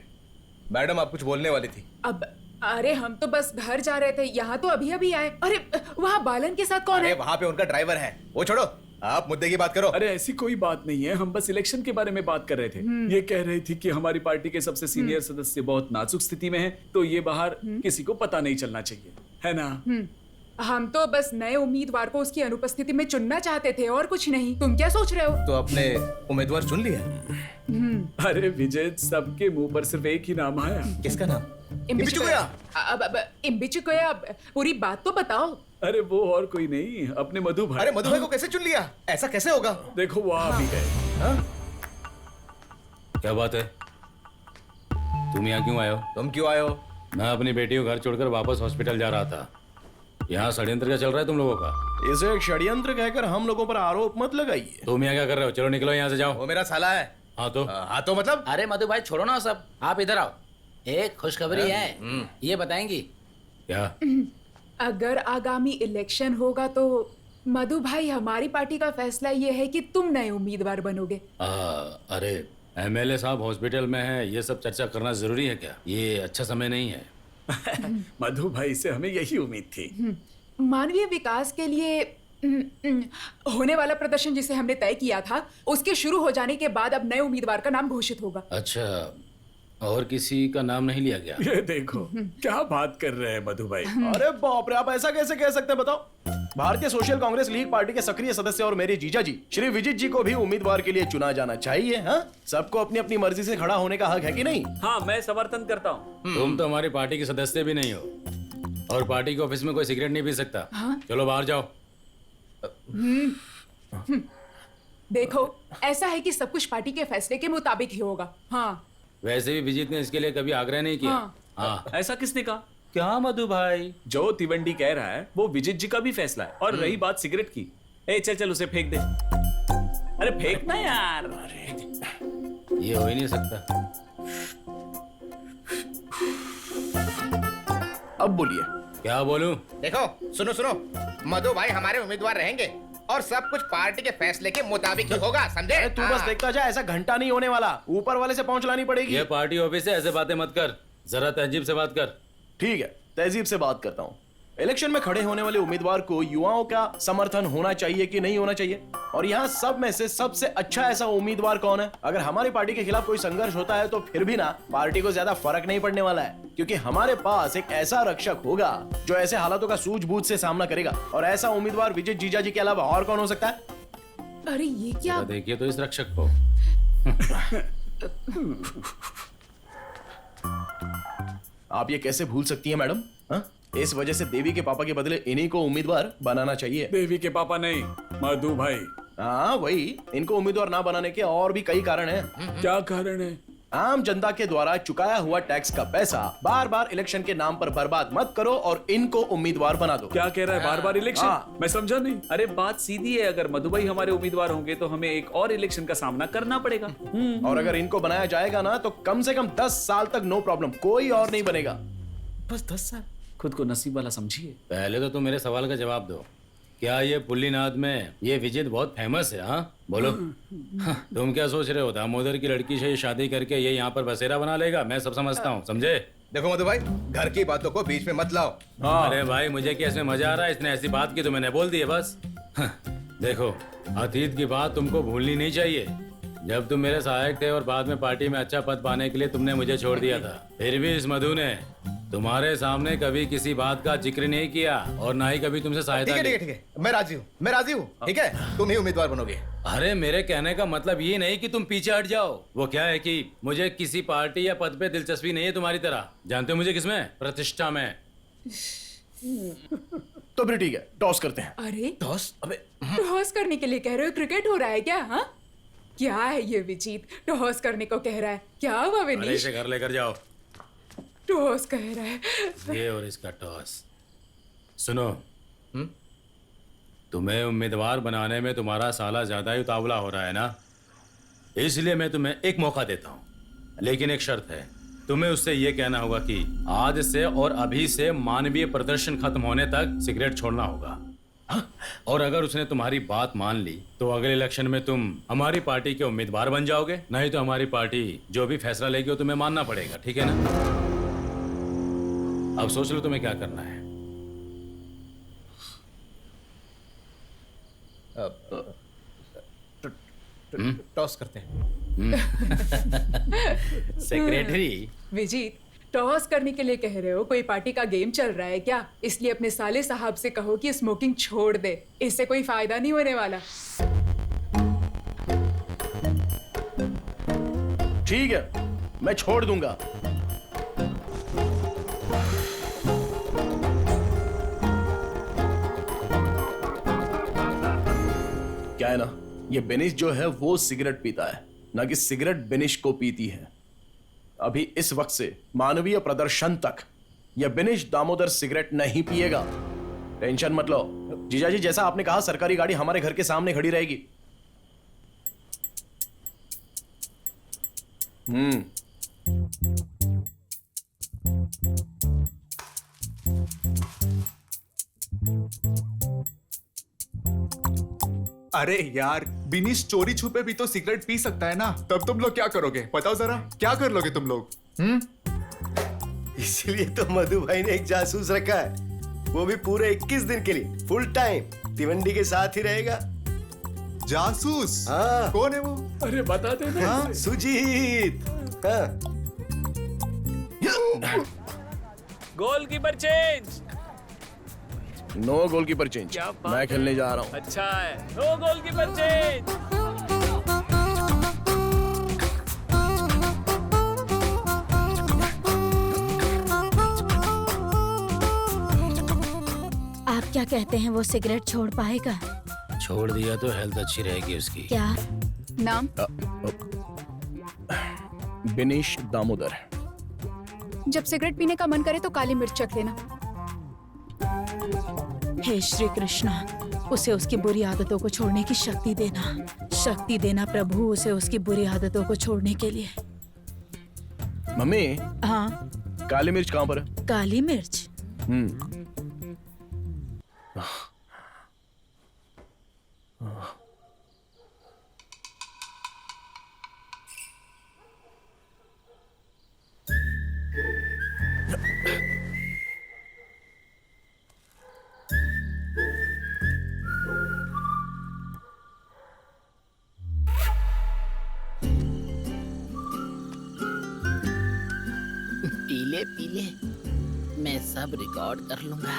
मैडम आप कुछ बोलने वाली थी। अब अरे हम तो बस घर जा रहे थे, यहाँ तो अभी अभी आए। अरे वहाँ बालन के साथ कौन है? अरे वहाँ पे उनका ड्राइवर है, वो छोड़ो, आप मुद्दे की बात करो। अरे ऐसी कोई बात नहीं है, हम बस इलेक्शन के बारे में बात कर रहे थे। ये कह रही थी कि हमारी पार्टी के सबसे सीनियर सदस्य बहुत नाजुक स्थिति में हैं, तो ये बाहर किसी को पता नहीं चलना चाहिए, है ना? हम तो बस नए उम्मीदवार को उसकी अनुपस्थिति में चुनना चाहते थे और कुछ नहीं। तुम क्या सोच रहे हो? तो अपने उम्मीदवार चुन लिया? अरे विजय, सबके मुंह पर सिर्फ एक ही नाम आया। किसका नाम? इम्बिचुकोया। अब इम्बिचुकोया, पूरी बात तो बताओ। अरे वो और कोई नहीं, अपने मधु भाई। अरे मधु भाई को कैसे चुन लिया? ऐसा कैसे होगा? देखो वो आ भी गए। क्या बात है? तुम यहाँ क्यों आए हो? तुम क्यों आए हो? मैं अपनी बेटी को घर छोड़कर वापस हॉस्पिटल जा रहा था। यहाँ षड्यंत्र क्या चल रहा है तुम लोगों का? इसे एक षड्यंत्र कहकर हम लोगों पर आरोप मत लगाइए। तुम यहाँ क्या कर रहे हो? चलो निकलो यहाँ से, जाओ। वो मेरा साला है। हाँ तो? हाँ तो मतलब? अरे मधु भाई छोड़ो ना सब, आप इधर आओ। एक खुशखबरी है, ये बताएंगी? क्या? अगर आगामी इलेक्शन होगा तो मधु भाई हमारी पार्टी का फैसला ये है कि तुम नए उम्मीदवार बनोगे। अरे एमएलए साहब हॉस्पिटल में है, ये सब चर्चा करना जरूरी है क्या? ये अच्छा समय नहीं है। मधु भाई से हमें यही उम्मीद थी। मानवीय विकास के लिए होने वाला प्रदर्शन जिसे हमने तय किया था, उसके शुरू हो जाने के बाद अब नए उम्मीदवार का नाम घोषित होगा। अच्छा, और किसी का नाम नहीं लिया गया? ये देखो क्या बात कर रहे हैं मधु भाई। अरे बाप रे, आप ऐसा कैसे कह सकते हैं बताओ? भारतीय सोशल कांग्रेस लीग पार्टी के सक्रिय सदस्य और मेरे जीजा जी श्री विजित जी को भी उम्मीदवार के लिए चुना जाना चाहिए। हाँ, सबको अपनी अपनी मर्जी से खड़ा होने का हक है कि नहीं? हाँ, मैं समर्थन करता हूँ। तुम तो हमारी पार्टी के सदस्य भी नहीं हो और पार्टी के ऑफिस में कोई सिगरेट नहीं पी सकता। चलो बाहर जाओ। देखो, ऐसा है कि सब कुछ पार्टी के फैसले के मुताबिक ही होगा। हाँ, वैसे भी विजित ने इसके लिए कभी आग्रह नहीं किया। हाँ। ऐसा किसने कहा? क्या मधु भाई? जो तिवंडी कह रहा है वो विजित जी का भी फैसला है। और रही बात सिगरेट की, चल चल उसे फेंक दे। अरे फेंकना यार। ये हो ही नहीं सकता। अब बोलिए। क्या बोलूं? देखो, सुनो सुनो, मधु भाई हमारे उम्मीदवार रहेंगे और सब कुछ पार्टी के फैसले के मुताबिक ही होगा, समझे? अरे तू बस देखता जा, ऐसा घंटा नहीं होने वाला, ऊपर वाले से पहुंच लानी पड़ेगी। ये पार्टी ऑफिस है, ऐसे बातें मत कर, जरा तहजीब से बात कर। ठीक है, तहजीब से बात करता हूँ। इलेक्शन में खड़े होने वाले उम्मीदवार को युवाओं का समर्थन होना चाहिए कि नहीं होना चाहिए? और यहाँ सब में से सबसे अच्छा ऐसा उम्मीदवार कौन है? अगर हमारी पार्टी के खिलाफ कोई संघर्ष होता है तो फिर भी ना पार्टी को ज्यादा फर्क नहीं पड़ने वाला है, क्योंकि हमारे पास एक ऐसा रक्षक होगा जो ऐसे हालातों का सूझबूझ से सामना करेगा। और ऐसा उम्मीदवार विजय जीजा जी के अलावा और कौन हो सकता है? अरे ये क्या? देखिए तो इस रक्षक को। आप ये कैसे भूल सकती हैं मैडम? हाँ? इस वजह से देवी के पापा के बदले इन्हीं को उम्मीदवार बनाना चाहिए। देवी के पापा नहीं, मधु भाई। हाँ वही, इनको उम्मीदवार ना बनाने के और भी कई कारण हैं। क्या कारण है? आम जनता के द्वारा चुकाया हुआ टैक्स का पैसा बार बार इलेक्शन के नाम पर बर्बाद मत करो और इनको उम्मीदवार बना दो। क्या कह रहा है? बार बार इलेक्शन? हाँ। मैं समझा नहीं। अरे बात सीधी है, अगर मधु भाई हमारे उम्मीदवार होंगे तो हमें एक और इलेक्शन का सामना करना पड़ेगा। और अगर इनको बनाया जाएगा ना तो कम से कम 10 साल तक नो प्रॉब्लम, कोई और नहीं बनेगा। बस 10 साल? खुद को नसीब वाला समझिए। पहले तो तुम मेरे सवाल का जवाब दो। क्या ये पुल्लीनाथ में ये विजित बहुत फेमस है? हाँ बोलो। तुम क्या सोच रहे हो, दामोदर की लड़की से शादी करके ये यहाँ पर बसेरा बना लेगा? मैं सब समझता हूँ, समझे? देखो मधु भाई, घर की बातों को बीच में मत लाओ। अरे भाई, मुझे क्या इसमें मजा आ रहा है? इसने ऐसी बात की तो मैंने बोल दी है बस। देखो, अतीत की बात तुमको भूलनी नहीं चाहिए। जब तुम मेरे सहायक थे और बाद में पार्टी में अच्छा पद पाने के लिए तुमने मुझे छोड़ दिया था, फिर भी इस मधु ने तुम्हारे सामने कभी किसी बात का जिक्र नहीं किया और ना ही कभी तुमसे सहायता की। ठीक है, मैं राजी हूँ, ठीक है, तुम ही उम्मीदवार बनोगे। अरे मेरे कहने का मतलब ये नहीं कि तुम पीछे हट जाओ। वो क्या है कि मुझे किसी पार्टी या पद पे दिलचस्पी नहीं है तुम्हारी तरह। जानते हो मुझे किसमें? प्रतिष्ठा में। तो फिर ठीक है, टॉस करते हैं। अरे टॉस? अबे टॉस करने के लिए कह रहे हो? क्रिकेट हो रहा है क्या? हाँ, क्या है ये विजीत, टॉस करने को कह रहा है? क्या हुआ अरे विनीश? इसे घर लेकर जाओ। टॉस कह रहा है। ये और इसका टॉस। सुनो, तुम्हें उम्मीदवार बनाने में तुम्हारा साला ज्यादा ही उतावला हो रहा है ना, इसलिए मैं तुम्हें एक मौका देता हूँ, लेकिन एक शर्त है। तुम्हें उससे ये कहना होगा कि आज से और अभी से मानवीय प्रदर्शन खत्म होने तक सिगरेट छोड़ना होगा। और अगर उसने तुम्हारी बात मान ली तो अगले इलेक्शन में तुम हमारी पार्टी के उम्मीदवार बन जाओगे, नहीं तो हमारी पार्टी जो भी फैसला लेगी वो तुम्हें मानना पड़ेगा, ठीक है ना? अब सोच लो तुम्हें क्या करना है। टॉस करते हैं। सेक्रेटरी विजीत, टॉस करने के लिए कह रहे हो? कोई पार्टी का गेम चल रहा है क्या? इसलिए अपने साले साहब से कहो कि स्मोकिंग छोड़ दे, इससे कोई फायदा नहीं होने वाला। ठीक है, मैं छोड़ दूंगा। क्या है ना, ये बेनिश जो है वो सिगरेट पीता है, ना कि सिगरेट बेनिश को पीती है। अभी इस वक्त से मानवीय प्रदर्शन तक यह बेनिश दामोदर सिगरेट नहीं पिएगा। टेंशन मत लो जीजा जी, जैसा आपने कहा सरकारी गाड़ी हमारे घर के सामने खड़ी रहेगी। अरे यार, बिनीश चोरी छुपे भी तो सिगरेट पी सकता है ना। तब तुम लोग क्या करोगे बताओ जरा, क्या कर लोगे तुम लोग? इसलिए तो मधु भाई ने एक जासूस रखा है, वो भी पूरे 21 दिन के लिए फुल टाइम तिवंडी के साथ ही रहेगा। जासूस? हाँ। कौन है वो? अरे बता दे ना। हाँ, सुजीत। हाँ। Goalkeeper change. No goalkeeper change, मैं खेलने जा रहा हूँ। अच्छा है, नो गोलकीपर चेंज। आप क्या कहते हैं, वो सिगरेट छोड़ पाएगा? छोड़ दिया तो हेल्थ अच्छी रहेगी उसकी। क्या नाम? बिनीश दामोदर। जब सिगरेट पीने का मन करे तो काली मिर्च चख लेना। हे श्री कृष्णा, उसे उसकी बुरी आदतों को छोड़ने की शक्ति देना प्रभु, उसे उसकी बुरी आदतों को छोड़ने के लिए। मम्मी, हाँ, काली मिर्च कहाँ पर है? काली मिर्च? पीले पीले, मैं सब रिकॉर्ड कर लूंगा।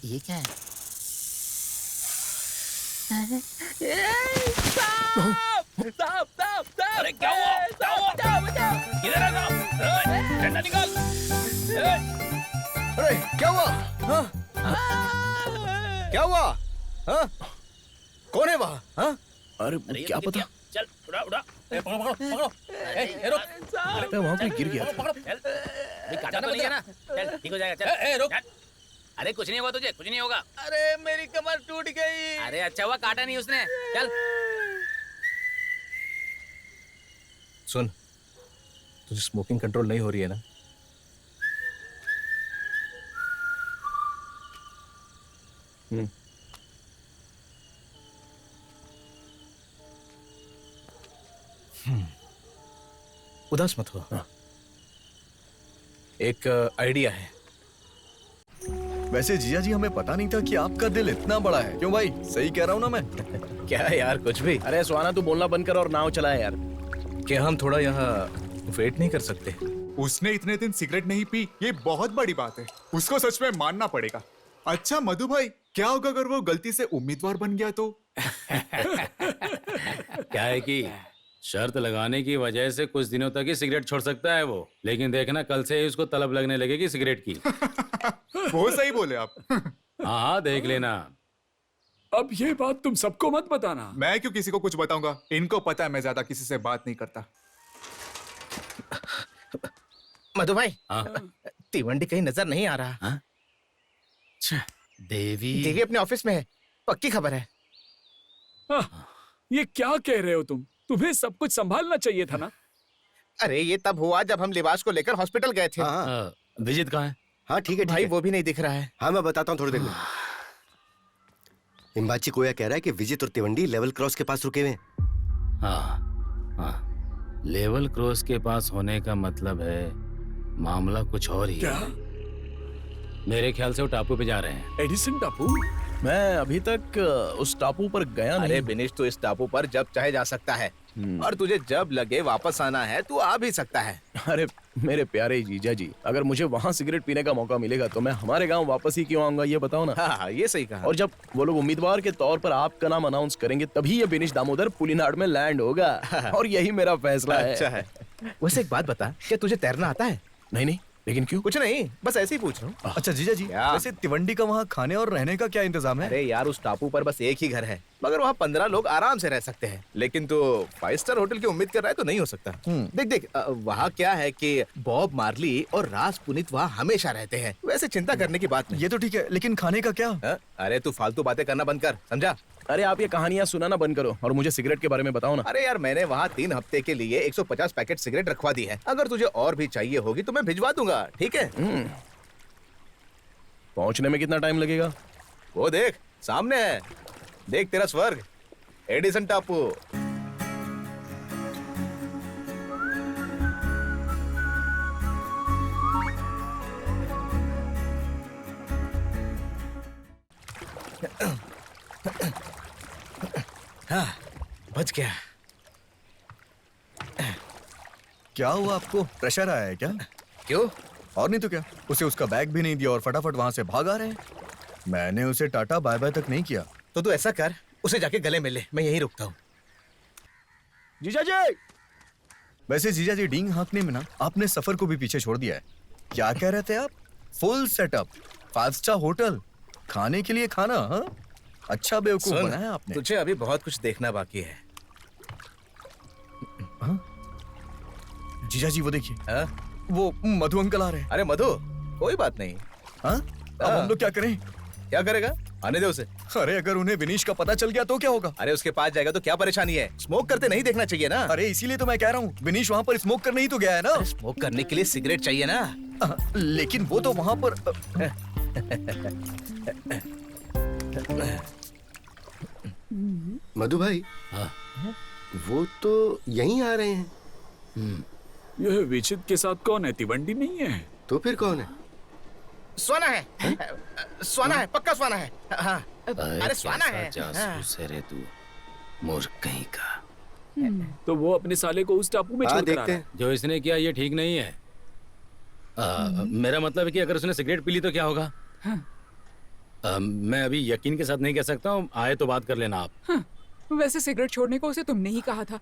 ये क्या है? अरे क्या हुआ? किधर है साहब? डंडा निकाल। अरे क्या हुआ? हाँ? क्या हुआ? हाँ? कौन है वहाँ? हाँ? अरे क्या पता, चल उड़ा उड़ा। पकड़ो पकड़ो पकड़ो। रुक। अरे वहाँ पे गिर गया था। काटा तो नहीं है ना? चल ठीक हो जाएगा। चल रुक। अरे कुछ नहीं होगा तुझे, कुछ नहीं होगा। अरे मेरी कमर टूट गई। अरे अच्छा हुआ काटा नहीं उसने। चल सुन, तुझे स्मोकिंग कंट्रोल नहीं हो रही है ना? उदास मत हो। एक आइडिया है। वैसे जिया जी, हमें पता नहीं था कि आपका दिल इतना बड़ा है। क्यों भाई, सही कह रहा हूँ ना मैं? क्या है यार, कुछ भी। अरे सुहाना, तू बोलना बंद कर और नाव चला है यार। क्या हम थोड़ा यहाँ वेट नहीं कर सकते? उसने इतने दिन सिगरेट नहीं पी, ये बहुत बड़ी बात है। उसको सच में मानना पड़ेगा। अच्छा मधु भाई, क्या होगा अगर वो गलती से उम्मीदवार बन गया तो? क्या है कि शर्त लगाने की वजह से कुछ दिनों तक ही सिगरेट छोड़ सकता है वो, लेकिन देखना कल से ही उसको तलब लगने लगेगी सिगरेट की। वो सही बोले आप। हाँ देख लेना। अब ये बात तुम सबको मत बताना। मैं क्यों किसी को कुछ बताऊंगा? इनको पता है मैं ज्यादा किसी से बात नहीं करता। मधु भाई, तिवंडी कहीं नजर नहीं आ रहा। हाँ? देवी अपने ऑफिस में है, पक्की खबर है। ये क्या कह रहे हो तुम? तुम्हें सब कुछ संभालना चाहिए था ना। अरे ये तब हुआ जब हम लिबास को लेकर हॉस्पिटल गए थे। विजित कहाँ है? हाँ ठीक है भाई, वो भी नहीं दिख रहा है। हाँ मैं बताता हूँ थोड़ी देर में। इम्बाची कोया कह रहा है कि विजित और तिवंडी लेवल क्रॉस के पास रुके हुए हैं। हाँ, लेवल क्रॉस के पास होने का मतलब है मामला कुछ और ही है। मेरे ख्याल से वो टापू पे जा रहे हैं। एडिसन टापू? मैं अभी तक उस टापू पर गया नहीं। अरे बिनीश, तो इस टापू पर जब चाहे जा सकता है, और तुझे जब लगे वापस आना है तू आ भी सकता है। अरे मेरे प्यारे जीजा जी, अगर मुझे वहाँ सिगरेट पीने का मौका मिलेगा तो मैं हमारे गांव वापस ही क्यों आऊंगा, ये बताओ ना। हाँ, ये सही कहा। और जब वो लोग उम्मीदवार के तौर पर आपका नाम अनाउंस करेंगे तभी ये बिनीश दामोदर पुलिनाड में लैंड होगा। और यही मेरा फैसला है। अच्छा है। वैसे एक बात बता, क्या तुझे तैरना आता है? नहीं, लेकिन क्यों? कुछ नहीं, बस ऐसे ही पूछ रहा हूँ। अच्छा जीजा जी, वैसे तिवंडी का वहाँ खाने और रहने का क्या इंतजाम है? अरे यार, उस टापू पर बस एक ही घर है, मगर वहाँ 15 लोग आराम से रह सकते हैं। लेकिन तो 5 स्टार होटल की उम्मीद कर रहा है तो नहीं हो सकता। देख देख, वहाँ क्या है कि बॉब मार्ली और राज पुनीत वहाँ हमेशा रहते हैं। वैसे चिंता करने की बात नहीं। ये तो ठीक है, लेकिन खाने का क्या? अरे तू फालतू बातें करना बंद कर, समझा? अरे आप ये कहानियां सुनाना बंद करो और मुझे सिगरेट के बारे में बताओ ना। अरे यार, मैंने वहाँ 3 हफ्ते के लिए 150 पैकेट सिगरेट रखवा दी है। अगर तुझे और भी चाहिए होगी तो मैं भिजवा दूंगा, ठीक है? पहुंचने में कितना टाइम लगेगा? वो देख सामने है, देख तेरा स्वर्ग, एडिसन टापू। हाँ, बच गया। क्या हुआ आपको? प्रेशर आया है क्या? क्यों? और नहीं तो क्या, उसे उसका बैग भी नहीं दिया और फटाफट वहां से भाग आ रहे हैं। मैंने उसे टाटा बाय बाय तक नहीं किया। तो तू ऐसा कर, उसे जाके गले मिल ले, मैं यहीं रुकता हूँ। जीजा जी! वैसे जीजा जी, डींग हाँकने में ना आपने सफर को भी पीछे छोड़ दिया है। क्या कह रहे थे आप? फुल सेटअप, 5 स्टार होटल, खाने के लिए खाना। हाँ, अच्छा बेवकूफ सुन, बनाया आपने। तुझे अभी बहुत कुछ देखना बाकी है। हाँ? जीजा जी वो देखिए, वो मधु अंकल आ रहे हैं। अरे मधु, कोई बात नहीं। हाँ? अब हम लोग क्या करें? क्या करेगा? आने दे उसे। अरे अगर उन्हें विनीश का पता चल गया तो क्या होगा? अरे उसके पास जाएगा तो क्या परेशानी है? स्मोक करते नहीं देखना चाहिए ना। अरे इसीलिए तो मैं कह रहा हूँ, विनीश वहाँ पर स्मोक करने ही तो गया है ना। स्मोक करने के लिए सिगरेट चाहिए ना। लेकिन वो तो वहाँ पर मधु भाई, वो तो यहीं आ रहे हैं। यह विचित के साथ कौन है? तिवंडी नहीं है तो फिर कौन है? स्वाना है, स्वाना है, पक्का स्वाना है। हाँ। अरे स्वाना है। जासूस है रे तू, मूर्ख कहीं का। तो वो अपने साले को उस टापू में छोड़ कर आ रहा है। जो इसने किया ये ठीक नहीं है। मेरा मतलब है कि अगर उसने सिगरेट पी ली तो क्या होगा? मैं अभी यकीन के साथ नहीं कह सकता हूँ, आए तो बात कर लेना आप। वैसे सिगरेट छोड़ने को उसे तुमने ही कहा था।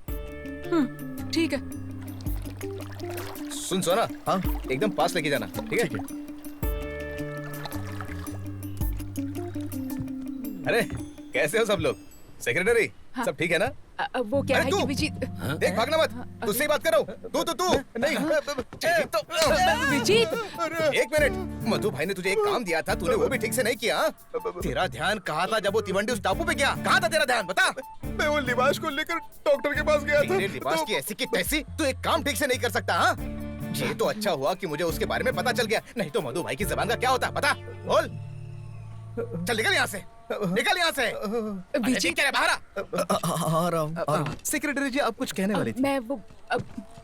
ठीक है। सुन सोना, हाँ, एकदम पास लेके जाना, ठीक है? अरे कैसे हो सब लोग? सेक्रेटरी, हाँ। सब ठीक है ना? वो क्या है कि विजीत। देख भागना मत, तुझसे ही बात कर रहा हूँ। तू नहीं। विजीत, एक मिनट, मधु भाई ने तुझे एक काम दिया था, तूने वो भी ठीक से नहीं किया। तेरा ध्यान कहाँ था जब वो तिवंडी उस टापू पे गया? कहाँ था तेरा ध्यान, बता? मैं वो लिबास को लेकर डॉक्टर के पास गया था। तेरे लिबास की ऐसी की तैसी, तू एक काम ठीक से नहीं कर सकता। हाँ, ये तो अच्छा हुआ कि मुझे उसके बारे में पता चल गया, नहीं तो मधु भाई की जबान का क्या होता? बता, बोल। चल निकल यहाँ से, निकल यहाँ से। विजीत, क्या है, बाहर आ रहा हूँ। सेक्रेटरी जी, आप कुछ कहने वाली थी? मैं वो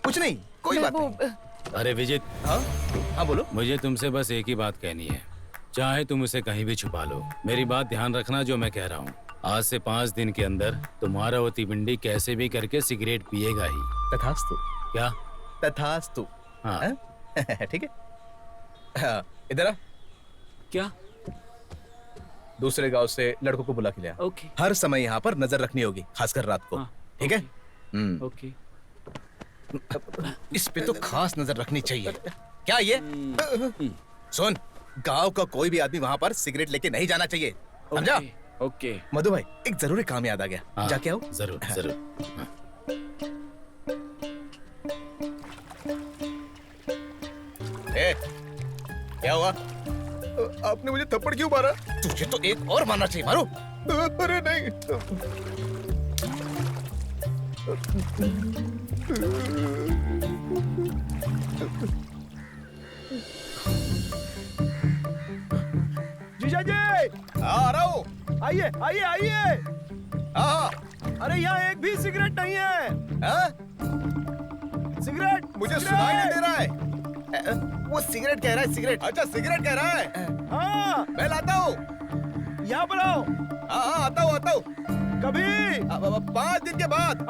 कुछ नहीं, कोई बात नहीं। अरे विजित, हाँ बोलो। मुझे तुमसे बस एक ही बात कहनी है, चाहे तुम उसे कहीं भी छुपा लो, मेरी बात ध्यान रखना जो मैं कह रहा हूँ। आज से 5 दिन के अंदर तुम्हारा वो तिवंडी कैसे भी करके सिगरेट पिएगा ही। तथास्तु। क्या? तथास्तु। हाँ। ठीक है। हाँ, इधर आ। क्या? दूसरे गांव से लड़कों को बुला के लिया। ओके। हर समय यहाँ पर नजर रखनी होगी, खासकर रात को। ठीक है? ओके। इस पे तो खास नजर रखनी चाहिए। क्या ये? सुन, गांव का कोई भी आदमी वहाँ पर सिगरेट लेके नहीं जाना चाहिए, समझा? ओके। मधु भाई, एक जरूरी काम याद आ गया। हाँ, जाके आओ। जरूर जरूर। हाँ। क्या हुआ? आपने मुझे थप्पड़ क्यों मारा? तुझे तो एक और मारना चाहिए, मारो। अरे नहीं। जीजा जी, आ रहा हूँ। आइए आइए आइए। हाँ, अरे यहाँ एक भी सिगरेट नहीं है। हाँ? सिगरेट मुझे सुनाई नहीं दे रहा है। वो सिगरेट कह रहा है, सिगरेट। अच्छा, सिगरेट कह रहा है। हाँ, मैं लाता हूँ। यहाँ पर आओ। हाँ, आता हूँ। कभी 5 दिन के बाद।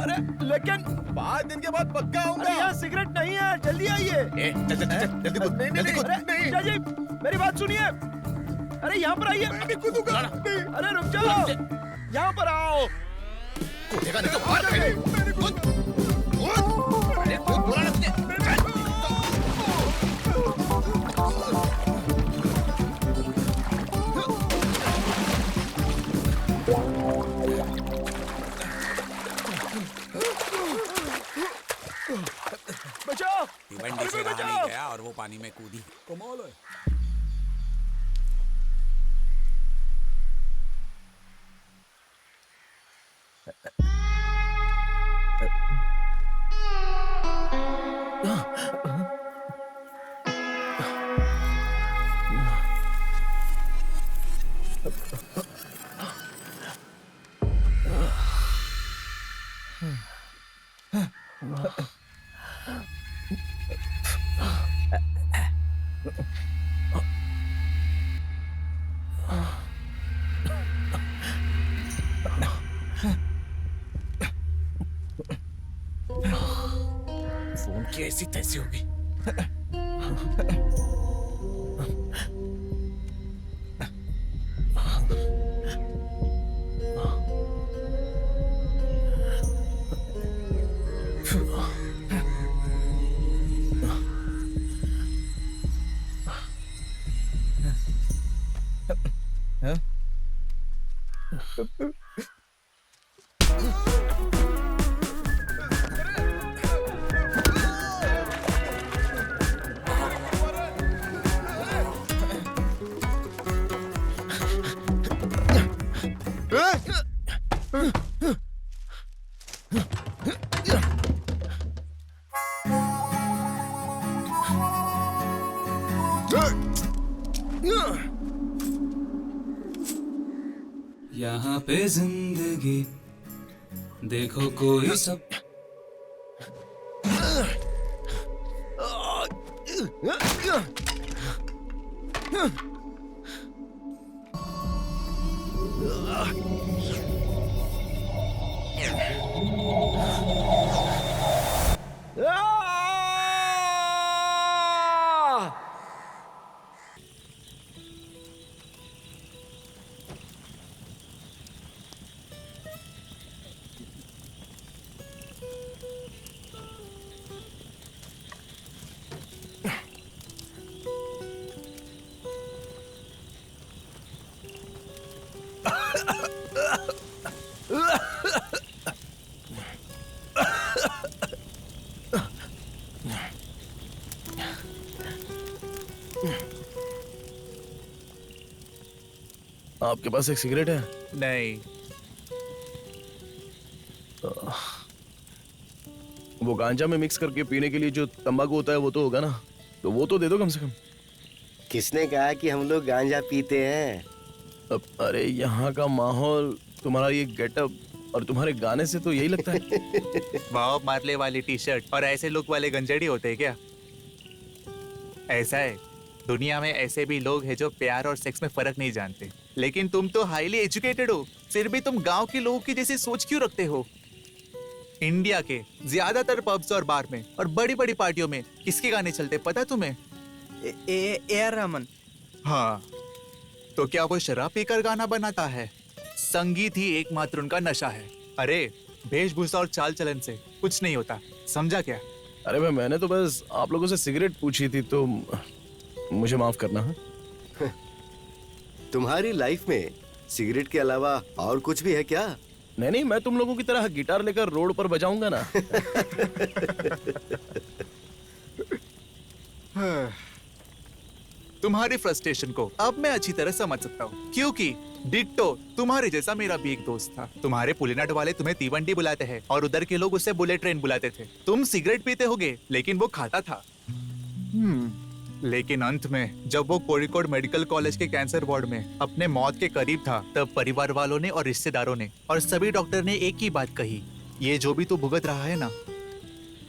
अरे लेकिन 5 दिन के बाद पक्का आऊंगा। अरे यहाँ सिगरेट नहीं है, जल्दी आइए। चल जल्दी कूद, जल्दी कूद। अरे जीजा जी, मेरी बात सुनिए। अरे यहाँ पर आइए। अरे रुक जाओ, यहाँ पर आओ। कूदेगा नहीं तो मार खाएगा। कूद। अरे कूद, बोला ना तुझे। कूदी। कमाल है। फोन की ऐसी तैसी होगी। यहाँ पे जिंदगी देखो कोई सब आपके पास एक सिगरेट है? नहीं। वो गांजा में मिक्स करके पीने के लिए जो तंबाकू होता है वो तो होगा ना, तो वो तो दे दो कम से कम। किसने कहा कि हम लोग गांजा पीते हैं? अब अरे यहाँ का माहौल, तुम्हारा ये गेटअप और तुम्हारे गाने से तो यही लगता है। बॉब मार्ले वाली टी शर्ट और ऐसे लुक वाले गंजेड़ी होते हैं क्या? ऐसा है, दुनिया में ऐसे भी लोग हैं जो प्यार और सेक्स में फर्क नहीं जानते, लेकिन तुम तो हाईली एजुकेटेड हो, फिर भी तुम गांव के लोगों की जैसी सोच क्यों रखते हो? इंडिया के ज्यादातर पब्स और बार में और बड़ी बड़ी पार्टियों में किसके गाने चलते पता है तुम्हें? A R Rahman. हाँ, तो क्या वो शराब पीकर गाना बनाता है? संगीत ही एकमात्र उनका नशा है। अरे वेशभूषा और चाल चलन से कुछ नहीं होता, समझा क्या? अरे भाई, मैंने तो बस आप लोगों से सिगरेट पूछी थी, तो मुझे माफ करना है। तुम्हारी लाइफ में सिगरेट के अलावा और कुछ भी है क्या? नहीं नहीं, मैं तुम लोगों की तरह गिटार लेकर रोड पर बजाऊंगा ना। तुम्हारी फ्रस्ट्रेशन को अब मैं अच्छी तरह समझ सकता हूँ, क्योंकि डिट्टो तुम्हारे जैसा मेरा भी एक दोस्त था। तुम्हारे पुलिनाड वाले तुम्हें तीवंडी बुलाते हैं और उधर के लोग उसे बुलेट ट्रेन बुलाते थे। तुम सिगरेट पीते होगे, लेकिन वो खाता था। लेकिन अंत में जब वो कोड़िकोड मेडिकल कॉलेज के कैंसर वार्ड में अपने मौत के करीब था, तब परिवार वालों ने और रिश्तेदारों ने और सभी डॉक्टर ने एक ही बात कही, ये जो भी तू भुगत रहा है ना,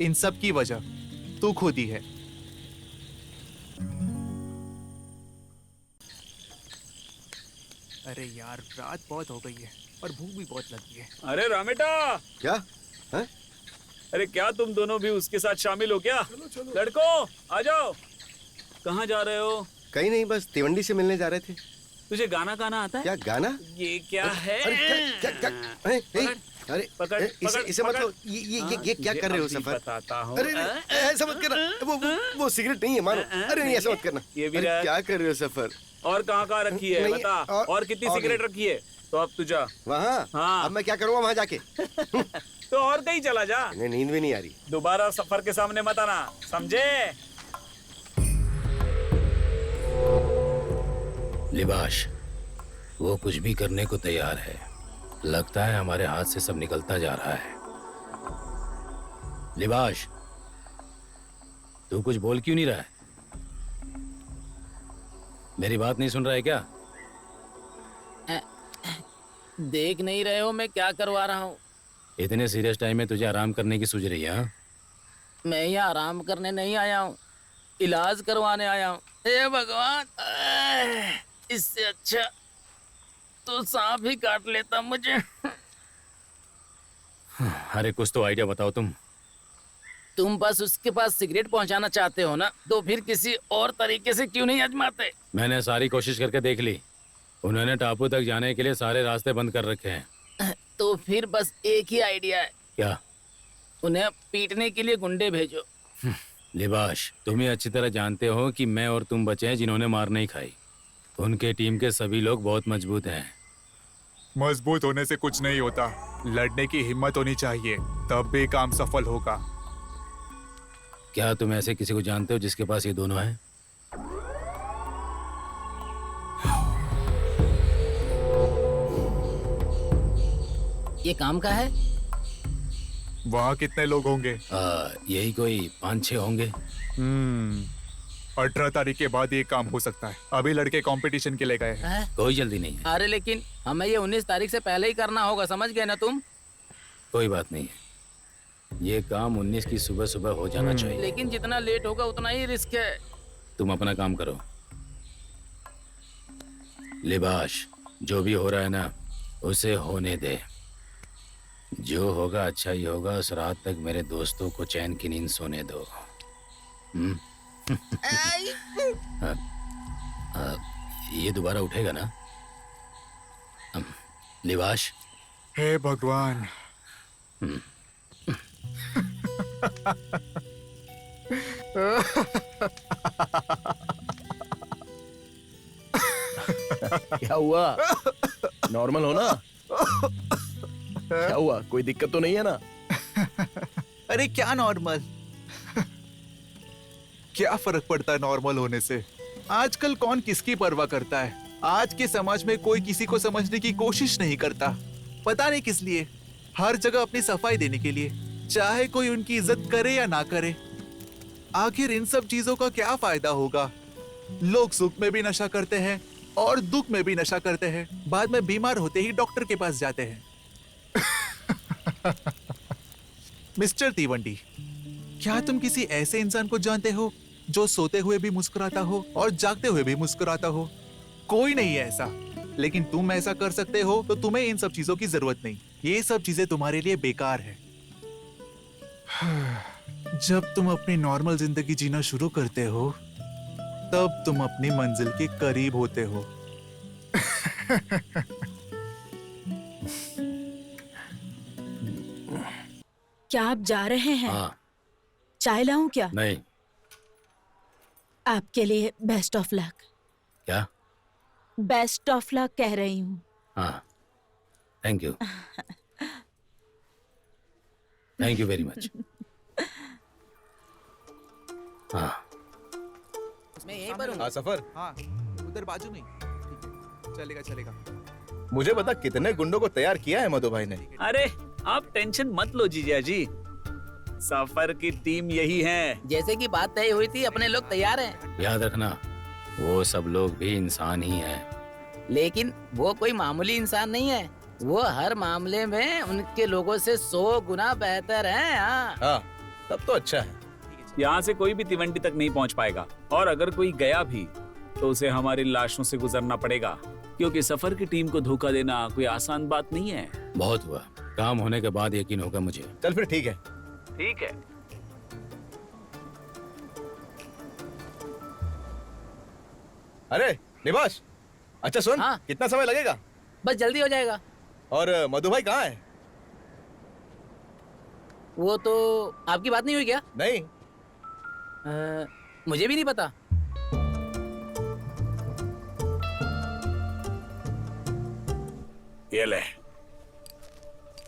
इन सब की वजह तू खुद ही है। अरे यार, रात बहुत हो गई है और भूख भी बहुत लगी है। अरे रामेटा, क्या है? अरे क्या तुम दोनों भी उसके साथ शामिल हो क्या? लड़कों आ जाओ। कहाँ जा रहे हो? कहीं नहीं, बस तिवंडी से मिलने जा रहे थे। तुझे गाना गाना आता है? क्या गाना? ये क्या है? अरे क्या क्या क्या? अरे पकड़, इसे मतलब ये क्या कर रहे हो सफर? बताता हूँ। अरे ऐसा मत करना, वो सिगरेट नहीं है मानो। अरे नहीं, ऐसा मत करना। ये भी क्या कर रहे हो सफर? और कहाँ रखी है बता? और कितनी सिगरेट रखी है? तो अब तू जा वहाँ। हाँ। अब मैं क्या करूँगा वहाँ जाके? तो और कहीं चला जा। नींद भी नहीं आ रही। दोबारा सफर के सामने मत आना, समझे? लिबाश, वो कुछ भी करने को तैयार है। लगता है हमारे हाथ से सब निकलता जा रहा है। लिबाश, तू कुछ बोल क्यों नहीं रहा है? मेरी बात नहीं सुन रहा है क्या? देख नहीं रहे हो मैं क्या करवा रहा हूँ? इतने सीरियस टाइम में तुझे आराम करने की सूझ रही है? हाँ? मैं यहाँ आराम करने नहीं आया हूँ, इलाज करवाने आया हूँ। हे भगवान, इससे अच्छा तो सांप ही काट लेता मुझे। अरे कुछ तो आइडिया बताओ तुम बस उसके पास सिगरेट पहुंचाना चाहते हो ना, तो फिर किसी और तरीके से क्यों नहीं आजमाते? मैंने सारी कोशिश करके देख ली। उन्होंने टापू तक जाने के लिए सारे रास्ते बंद कर रखे हैं। तो फिर बस एक ही आइडिया है। क्या? उन्हें पीटने के लिए गुंडे भेजो। लिबाश, तुम ही अच्छी तरह जानते हो कि मैं और तुम बचे हैं जिन्होंने मार नहीं खाई। उनके टीम के सभी लोग बहुत मजबूत हैं। मजबूत होने से कुछ नहीं होता, लड़ने की हिम्मत होनी चाहिए, तब भी काम सफल होगा। क्या तुम ऐसे किसी को जानते हो जिसके पास ये दोनों हैं? ये काम का है? वहाँ कितने लोग होंगे? यही कोई 5-6 होंगे। 18 तारीख के बाद ये काम हो सकता है। अभी लड़के कंपटीशन के लिए गए हैं। कोई जल्दी नहीं है। अरे लेकिन हमें ये 19 तारीख से पहले ही करना होगा, समझ गए ना तुम? कोई बात नहीं है, ये काम 19 की सुबह सुबह हो जाना चाहिए। लेकिन जितना लेट होगा उतना ही रिस्क है। तुम अपना काम करो। लिबाश, जो भी हो रहा है ना, उसे होने दे। जो होगा अच्छा ही होगा। उस रात तक मेरे दोस्तों को चैन की नींद सोने दो। ये दोबारा उठेगा ना? लिबाश, हे भगवान। क्या हुआ? नॉर्मल हो ना? क्या हुआ? कोई दिक्कत तो नहीं है ना? अरे क्या नॉर्मल? क्या फर्क पड़ता है नॉर्मल होने से? आजकल कौन किसकी परवाह करता है? आज के समाज में कोई किसी को समझने की कोशिश नहीं करता। पता नहीं किस लिए। हर जगह अपनी सफाई देने के लिए, चाहे कोई उनकी इज्जत करे या ना करे। आखिर इन सब चीजों का क्या फायदा होगा? लोग सुख में भी नशा करते हैं और दुख में भी नशा करते हैं। बाद में बीमार होते ही डॉक्टर के पास जाते हैं। मिस्टर तीवंडी, क्या तुम किसी ऐसे इंसान को जानते हो जो सोते हुए भी मुस्कुराता हो और जागते हुए भी मुस्कुराता हो? कोई नहीं है ऐसा। लेकिन तुम ऐसा कर सकते हो तो तुम्हें इन सब चीजों की जरूरत नहीं। ये सब चीजें तुम्हारे लिए बेकार है। जब तुम अपनी नॉर्मल जिंदगी जीना शुरू करते हो, तब तुम अपनी मंजिल के करीब होते हो। क्या आप जा रहे हैं? हाँ। चाय लाऊं क्या? नहीं। आपके लिए बेस्ट ऑफ लक। क्या? बेस्ट ऑफ लक कह रही हूँ। हाँ, thank you. Thank you very much. हाँ, मैं यहीं पर हूँ। हाँ सफर। हाँ, उधर बाजू में। चलेगा चलेगा। मुझे बता, कितने गुंडों को तैयार किया है मधु भाई ने? अरे आप टेंशन मत लो जीजा जी, सफर की टीम यही है। जैसे कि बात तय हुई थी, अपने लोग तैयार हैं। याद रखना, वो सब लोग भी इंसान ही हैं। लेकिन वो कोई मामूली इंसान नहीं है। वो हर मामले में उनके लोगों से 100 गुना बेहतर हैं। हाँ, तब तो अच्छा है। यहाँ से कोई भी तिवंडी तक नहीं पहुँच पाएगा, और अगर कोई गया भी तो उसे हमारी लाशों से गुजरना पड़ेगा, क्योंकि सफर की टीम को धोखा देना कोई आसान बात नहीं है। बहुत हुआ, काम होने के बाद यकीन होगा मुझे। चल फिर ठीक है। ठीक है। अरे निवास, अच्छा सुन। हाँ? कितना समय लगेगा? बस जल्दी हो जाएगा। और मधु भाई कहाँ है? वो तो आपकी बात नहीं हुई क्या? नहीं। मुझे भी नहीं पता। ये ले,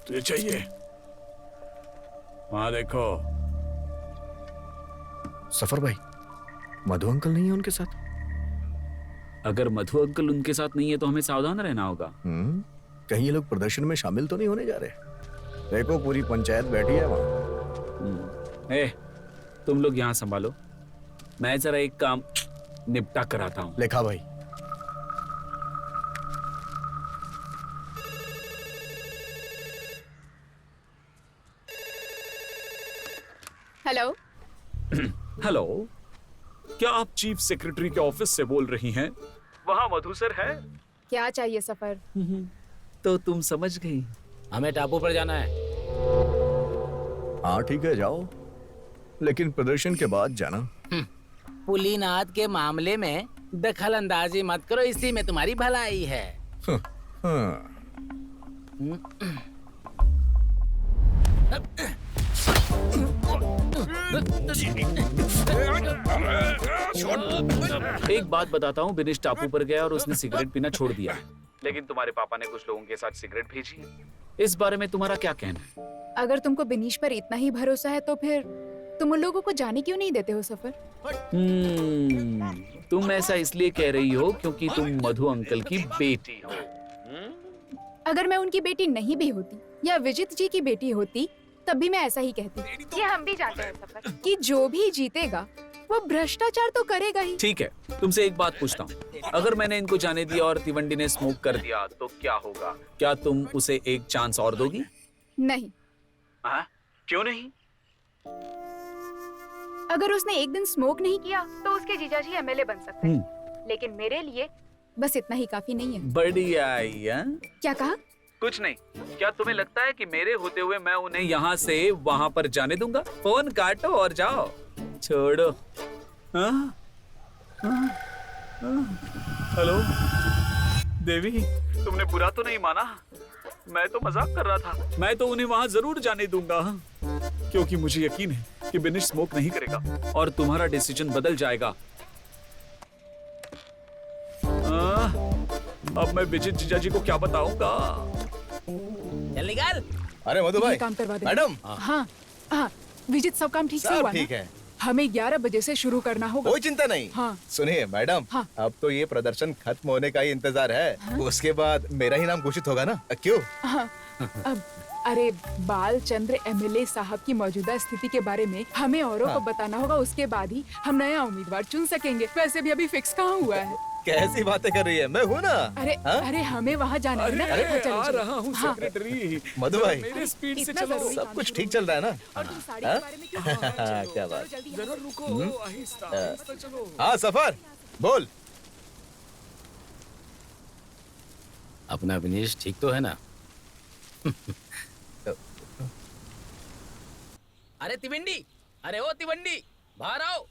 तुझे चाहिए? वहां देखो। सफर भाई, मधु अंकल नहीं है उनके साथ? अगर मधु अंकल उनके साथ नहीं है तो हमें सावधान रहना होगा। कहीं ये लोग प्रदर्शन में शामिल तो नहीं होने जा रहे? देखो पूरी पंचायत बैठी है वहाँ। ए, तुम लोग यहाँ संभालो, मैं जरा एक काम निपटा कर आता हूँ। लेखा भाई। हेलो। हेलो, क्या आप चीफ सेक्रेटरी के ऑफिस से बोल रही हैं? वहाँ मधु सर है? क्या चाहिए सफर? तो तुम समझ गई, हमें टापू पर जाना है। हाँ ठीक है, जाओ, लेकिन प्रदर्शन के बाद जाना। पुलिनाद के मामले में दखल अंदाजी मत करो, इसी में तुम्हारी भलाई है। एक बात बताता हूँ, बिनिश टापू पर गया और उसने सिगरेट पीना छोड़ दिया, लेकिन तुम्हारे पापा ने कुछ लोगों के साथ सिगरेट भेजी है। इस बारे में तुम्हारा क्या कहना है? अगर तुमको बिनीश पर इतना ही भरोसा है तो फिर तुम उन लोगों को जाने क्यों नहीं देते हो सफर? तुम ऐसा इसलिए कह रही हो क्योंकि तुम मधु अंकल की बेटी हो। अगर मैं उनकी बेटी नहीं भी होती या विजित जी की बेटी होती तब भी मैं ऐसा ही कहती। ये हम भी जानते हैं सफर कि जो भी जीतेगा वो भ्रष्टाचार तो करेगा ही। ठीक है, तुमसे एक बात पूछता हूँ, अगर मैंने इनको जाने दिया और तिवंडी ने स्मोक कर दिया तो क्या होगा? क्या तुम उसे एक चांस और दोगी? नहीं। क्यों नहीं? अगर उसने एक दिन स्मोक नहीं किया तो उसके जीजाजी एमएलए बन सकते हैं, लेकिन मेरे लिए बस इतना ही काफी नहीं है। बढ़िया। क्या कहा? कुछ नहीं। क्या तुम्हें लगता है कि मेरे होते हुए मैं उन्हें यहाँ से वहाँ पर जाने दूंगा? फोन काटो और जाओ, छोड़ो। हेलो देवी, तुमने बुरा तो नहीं माना? मैं तो मजाक कर रहा था। मैं तो उन्हें वहाँ जरूर जाने दूंगा, क्योंकि मुझे यकीन है कि बिनिश स्मोक नहीं करेगा और तुम्हारा डिसीजन बदल जाएगा। अब मैं विजित जीजा जी को क्या बताऊंगा? चल निकाल। अरे मधु भाई, काम करवा दे। मैडम। हाँ, विजित सब काम ठीक से हुआ ना? ठीक है। हमें 11 बजे से शुरू करना होगा। कोई चिंता नहीं। हाँ। सुनिए मैडम, अब तो ये प्रदर्शन खत्म होने का ही इंतजार है। उसके बाद मेरा ही नाम घोषित होगा ना? क्यों? हाँ, अब अरे बालचंद्र एमएलए साहब की मौजूदा स्थिति के बारे में हमें औरों को बताना होगा, उसके बाद ही हम नया उम्मीदवार चुन सकेंगे। वैसे भी अभी फिक्स कहाँ हुआ है। कैसी बातें कर रही है? मैं हूँ ना। अरे हमें वहाँ जाना है ना। आ रहा हूँ सेक्रेटरी। मधु भाई, मेरे स्पीड से चलो। सब कुछ ठीक चल रहा है ना? और तुम साड़ी के बारे में क्यों? क्या बात। जरा रुको, आहिस्ता चलो। हाँ सफर, बोल। अपना विनेश ठीक तो है ना? अरे तिवंडी, अरे ओ तिवंडी, बाहर आओ।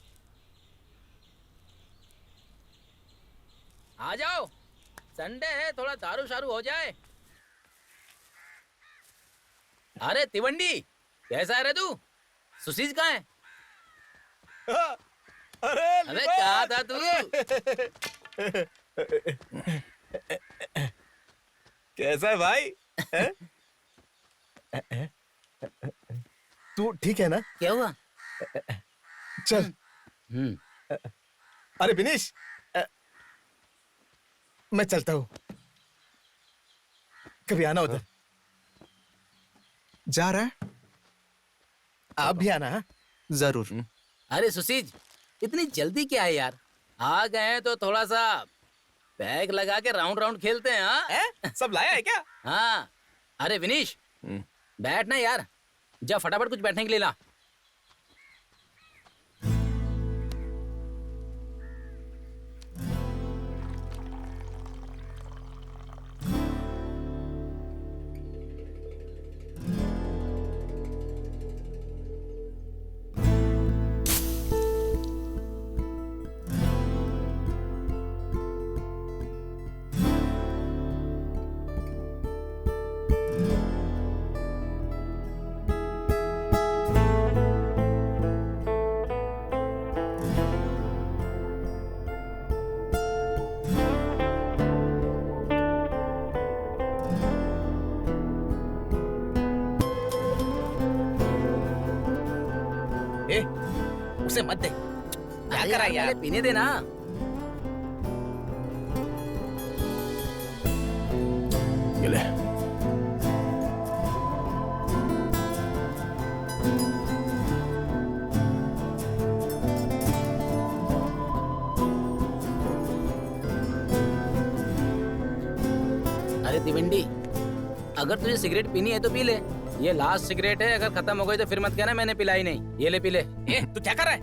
आ जाओ, संडे है, थोड़ा दारू शारू हो जाए। अरे तिवंडी, कैसा है रे तू? सुशीज कहाँ है? अरे कहाँ था तू? कैसा है भाई? तू ठीक है ना? क्या हुआ? चल। अरे विनेश, मैं चलता हूँ, कभी आना उधर। जा रहा है? आप भी आना। जरूर। अरे सुशीज, इतनी जल्दी क्या है यार? आ गए हैं तो थोड़ा सा बैग लगा के राउंड राउंड खेलते हैं। हाँ? सब लाया है क्या? हाँ। अरे विनीश, बैठ ना यार, जा फटाफट कुछ बैठने के लिए ला। उसे मत दे। क्या करा यार? पीने देना। अकेले। अरे तिवंडी, अगर तुझे सिगरेट पीनी है तो पी ले। ये लास्ट सिगरेट है, अगर खत्म हो गई तो फिर मत कहना मैंने पिलाई नहीं। ये ले पी ले। ए, तू क्या कर रहा है?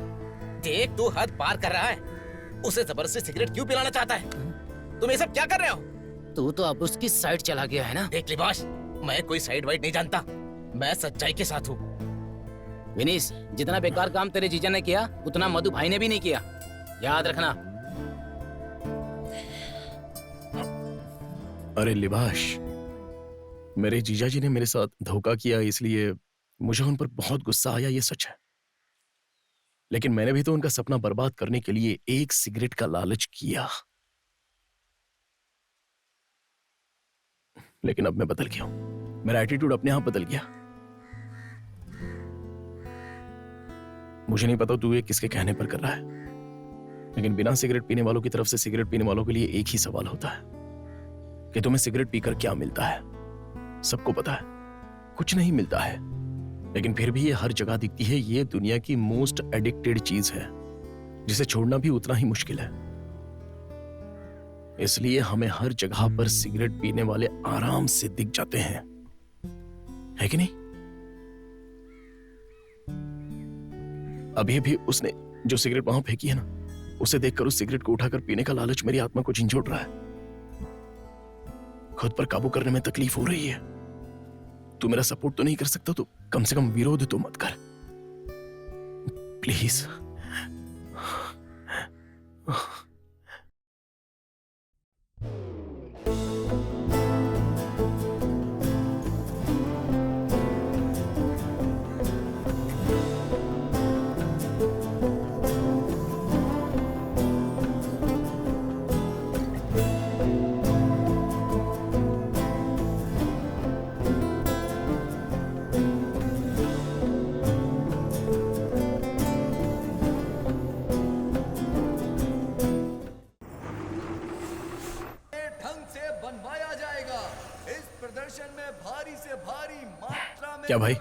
देख, तू हद पार कर रहा है। उसे जबरदस्ती सिगरेट क्यों पिलाना चाहता है? तुम ये सब क्या कर रहे हो? तू तो अब उसकी साइड चला गया है ना। देख लिबाश, मैं कोई साइड वाइड नहीं जानता, मैं सच्चाई के साथ हूँ। विनीश, जितना बेकार काम तेरे जीजा ने किया उतना मधु भाई ने भी नहीं किया, याद रखना। अरे लिबाश, मेरे जीजा जी ने मेरे साथ धोखा किया, इसलिए मुझे उन पर बहुत गुस्सा आया, ये सच है। लेकिन मैंने भी तो उनका सपना बर्बाद करने के लिए एक सिगरेट का लालच किया। लेकिन अब मैं बदल गया हूं, मेरा एटीट्यूड अपने आप बदल गया। मुझे नहीं पता तू ये किसके कहने पर कर रहा है, लेकिन बिना सिगरेट पीने वालों की तरफ से सिगरेट पीने वालों के लिए एक ही सवाल होता है कि तुम्हें सिगरेट पीकर क्या मिलता है। सबको पता है कुछ नहीं मिलता है, लेकिन फिर भी ये हर जगह दिखती है। ये दुनिया की मोस्ट एडिक्टेड चीज है, जिसे छोड़ना भी उतना ही मुश्किल है। इसलिए हमें हर जगह पर सिगरेट पीने वाले आराम से दिख जाते हैं, है कि नहीं? अभी भी उसने जो सिगरेट वहां फेंकी है ना, उसे देखकर उस सिगरेट को उठाकर पीने का लालच मेरी आत्मा को झंझोड़ रहा है। खुद पर काबू करने में तकलीफ हो रही है। तू मेरा सपोर्ट तो नहीं कर सकता, तो कम से कम विरोध तो मत कर, प्लीज। क्या भाई?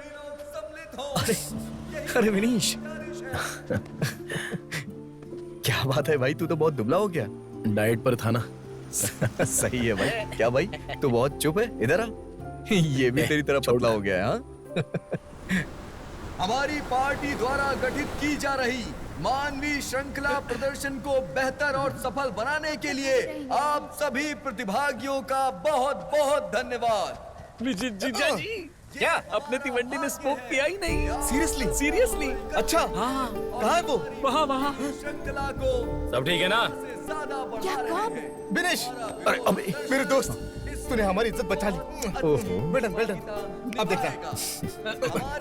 अरे विनीश, क्या बात है भाई, तू तो बहुत दुबला हो गया। डाइट पर था ना। सही है भाई। क्या भाई, तू बहुत चुप है, इधर आ। ये भी तेरी तरह पतला हो गया है। हाँ? हमारी पार्टी द्वारा गठित की जा रही मानवीय श्रृंखला प्रदर्शन को बेहतर और सफल बनाने के लिए आप सभी प्रतिभागियों का बहुत बहुत धन्यवाद। जीजा जी, क्या अपने तिवंडी ने स्मोक किया ही नहीं? सीरियसली? सीरियसली? अच्छा, कहाँ है वो? वहाँ श्रृंखला को सब ठीक है ना? क्या कब? विनेश, अरे अबे मेरे दोस्त, तूने हमारी इज्जत बचा ली। ओहो, वेल डन, वेल डन। अब देखना,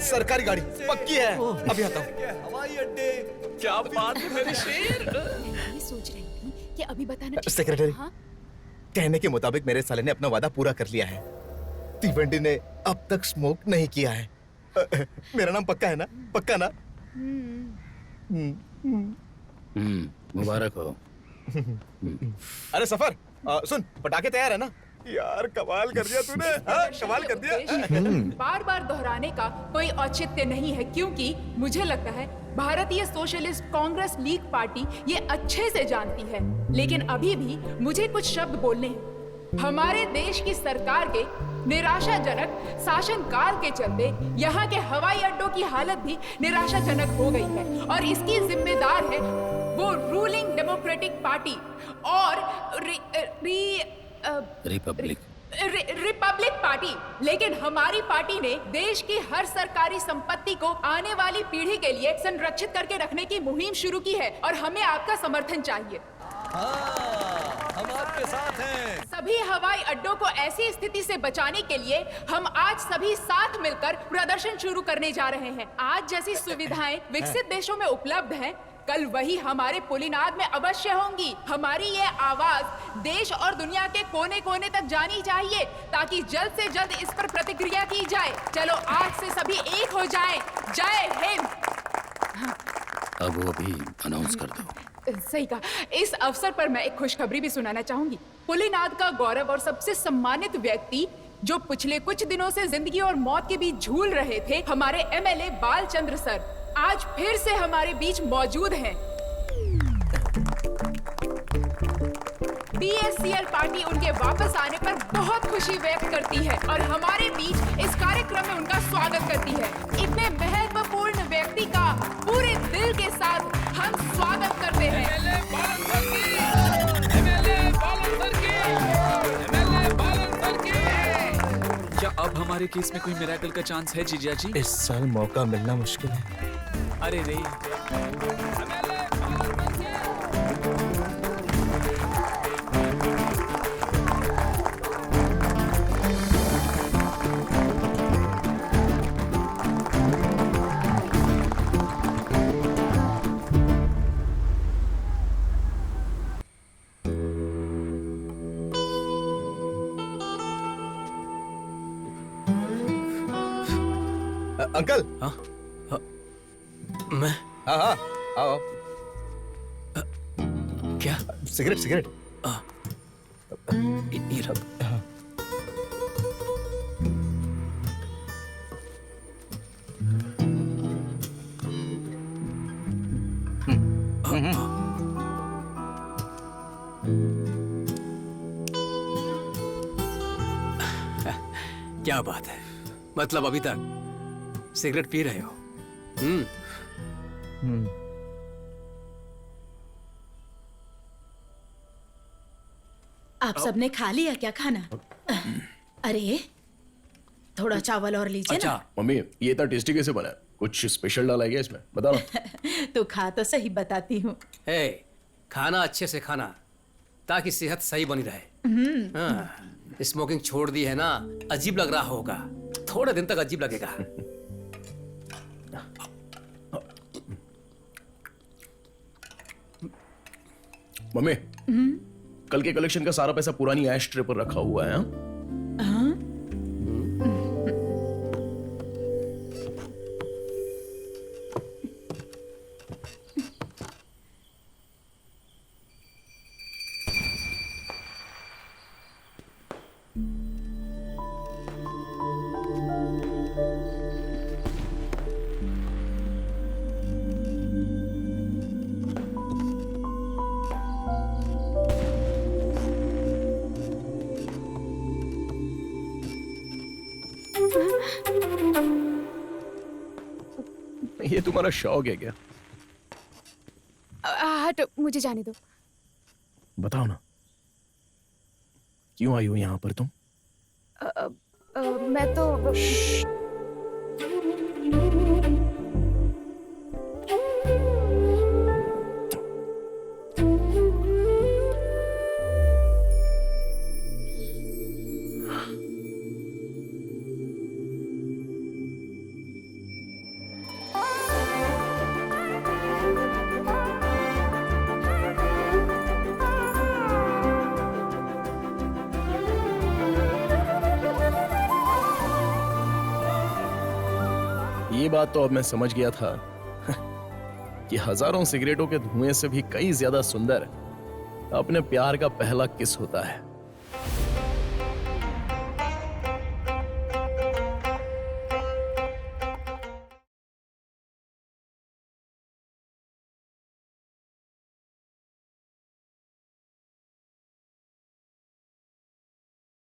सरकारी गाड़ी पक्की है। अभी आता हूँ। हवाई अड्डे, क्या बात है मेरे शेर। मैं सोच रही थी कि अभी बताना। सेक्रेटरी, हाँ? कहने के मुताबिक मेरे साले ने अपना वादा पूरा कर लिया है। तिवंडी ने अब तक स्मोक नहीं किया है। मेरा नाम पक्का है ना? पक्का ना? मुबारक हो। अरे सफर, सुन, पटाखे तैयार है ना? यार कमाल कर दिया तूने। कमाल कर दिया। बार बार दोहराने का कोई औचित्य नहीं है, क्योंकि मुझे लगता है भारतीय सोशलिस्ट कांग्रेस लीग पार्टी ये अच्छे से जानती है। लेकिन अभी भी मुझे कुछ शब्द बोलने हैं। हमारे देश की सरकार के निराशाजनक शासनकाल के चलते यहाँ के हवाई अड्डों की हालत भी निराशाजनक हो गई है, और इसकी जिम्मेदार है वो रूलिंग डेमोक्रेटिक पार्टी और रिपब्लिक पार्टी। लेकिन हमारी पार्टी ने देश की हर सरकारी संपत्ति को आने वाली पीढ़ी के लिए संरक्षित करके रखने की मुहिम शुरू की है, और हमें आपका समर्थन चाहिए। हम आपके साथ हैं। सभी हवाई अड्डों को ऐसी स्थिति से बचाने के लिए हम आज सभी साथ मिलकर प्रदर्शन शुरू करने जा रहे हैं। आज जैसी सुविधाएं विकसित देशों में उपलब्ध हैं, कल वही हमारे पुलिनाद में अवश्य होंगी। हमारी ये आवाज देश और दुनिया के कोने कोने तक जानी चाहिए, ताकि जल्द से जल्द इस पर प्रतिक्रिया की जाए। चलो आज से सभी एक हो जाएं। जय हिंद। अब वो भी अनाउंस कर दो। सही कहा। इस अवसर पर मैं एक खुशखबरी भी सुनाना चाहूंगी। पुलिनाद का गौरव और सबसे सम्मानित व्यक्ति जो पिछले कुछ दिनों से जिंदगी और मौत के बीच झूल रहे थे, हमारे एमएलए बालचंद्र सर आज फिर से हमारे बीच मौजूद हैं। बीएससीएल पार्टी उनके वापस आने पर बहुत खुशी व्यक्त करती है और हमारे बीच इस कार्यक्रम में उनका स्वागत करती है। इतने महत्वपूर्ण व्यक्ति का पूरे दिल के साथ हम स्वागत करते हैं। क्या अब हमारे केस में कोई मिरेकल का चांस है जीजा जी? इस साल मौका मिलना मुश्किल है। अरे रे, अंकल। हाँ? मैं? हाँ हाँ आओ। क्या? Cigarette cigarette. ये रख। हाँ। क्या बात है, मतलब अभी तक सिगरेट पी रहे हो? आप सबने खा लिया क्या खाना? अरे थोड़ा चावल और लीजिए ना। मम्मी ये इतना टेस्टी कैसे बना है? कुछ स्पेशल डाला है क्या इसमें? बता ना। तो खा तो सही बताती हूँ। हे, खाना अच्छे से खाना ताकि सेहत सही बनी रहे। हाँ, स्मोकिंग छोड़ दी है ना, अजीब लग रहा होगा, थोड़े दिन तक अजीब लगेगा। मम्मी कल के कलेक्शन का सारा पैसा पुरानी ऐश ट्रे पर रखा हुआ है। हाँ? ये तुम्हारा शौक है क्या? हटो, मुझे जाने दो। बताओ ना, क्यों आई हो यहाँ पर तुम? मैं तो ये बात तो अब मैं समझ गया था कि हजारों सिगरेटों के धुएं से भी कई ज्यादा सुंदर अपने प्यार का पहला किस होता है।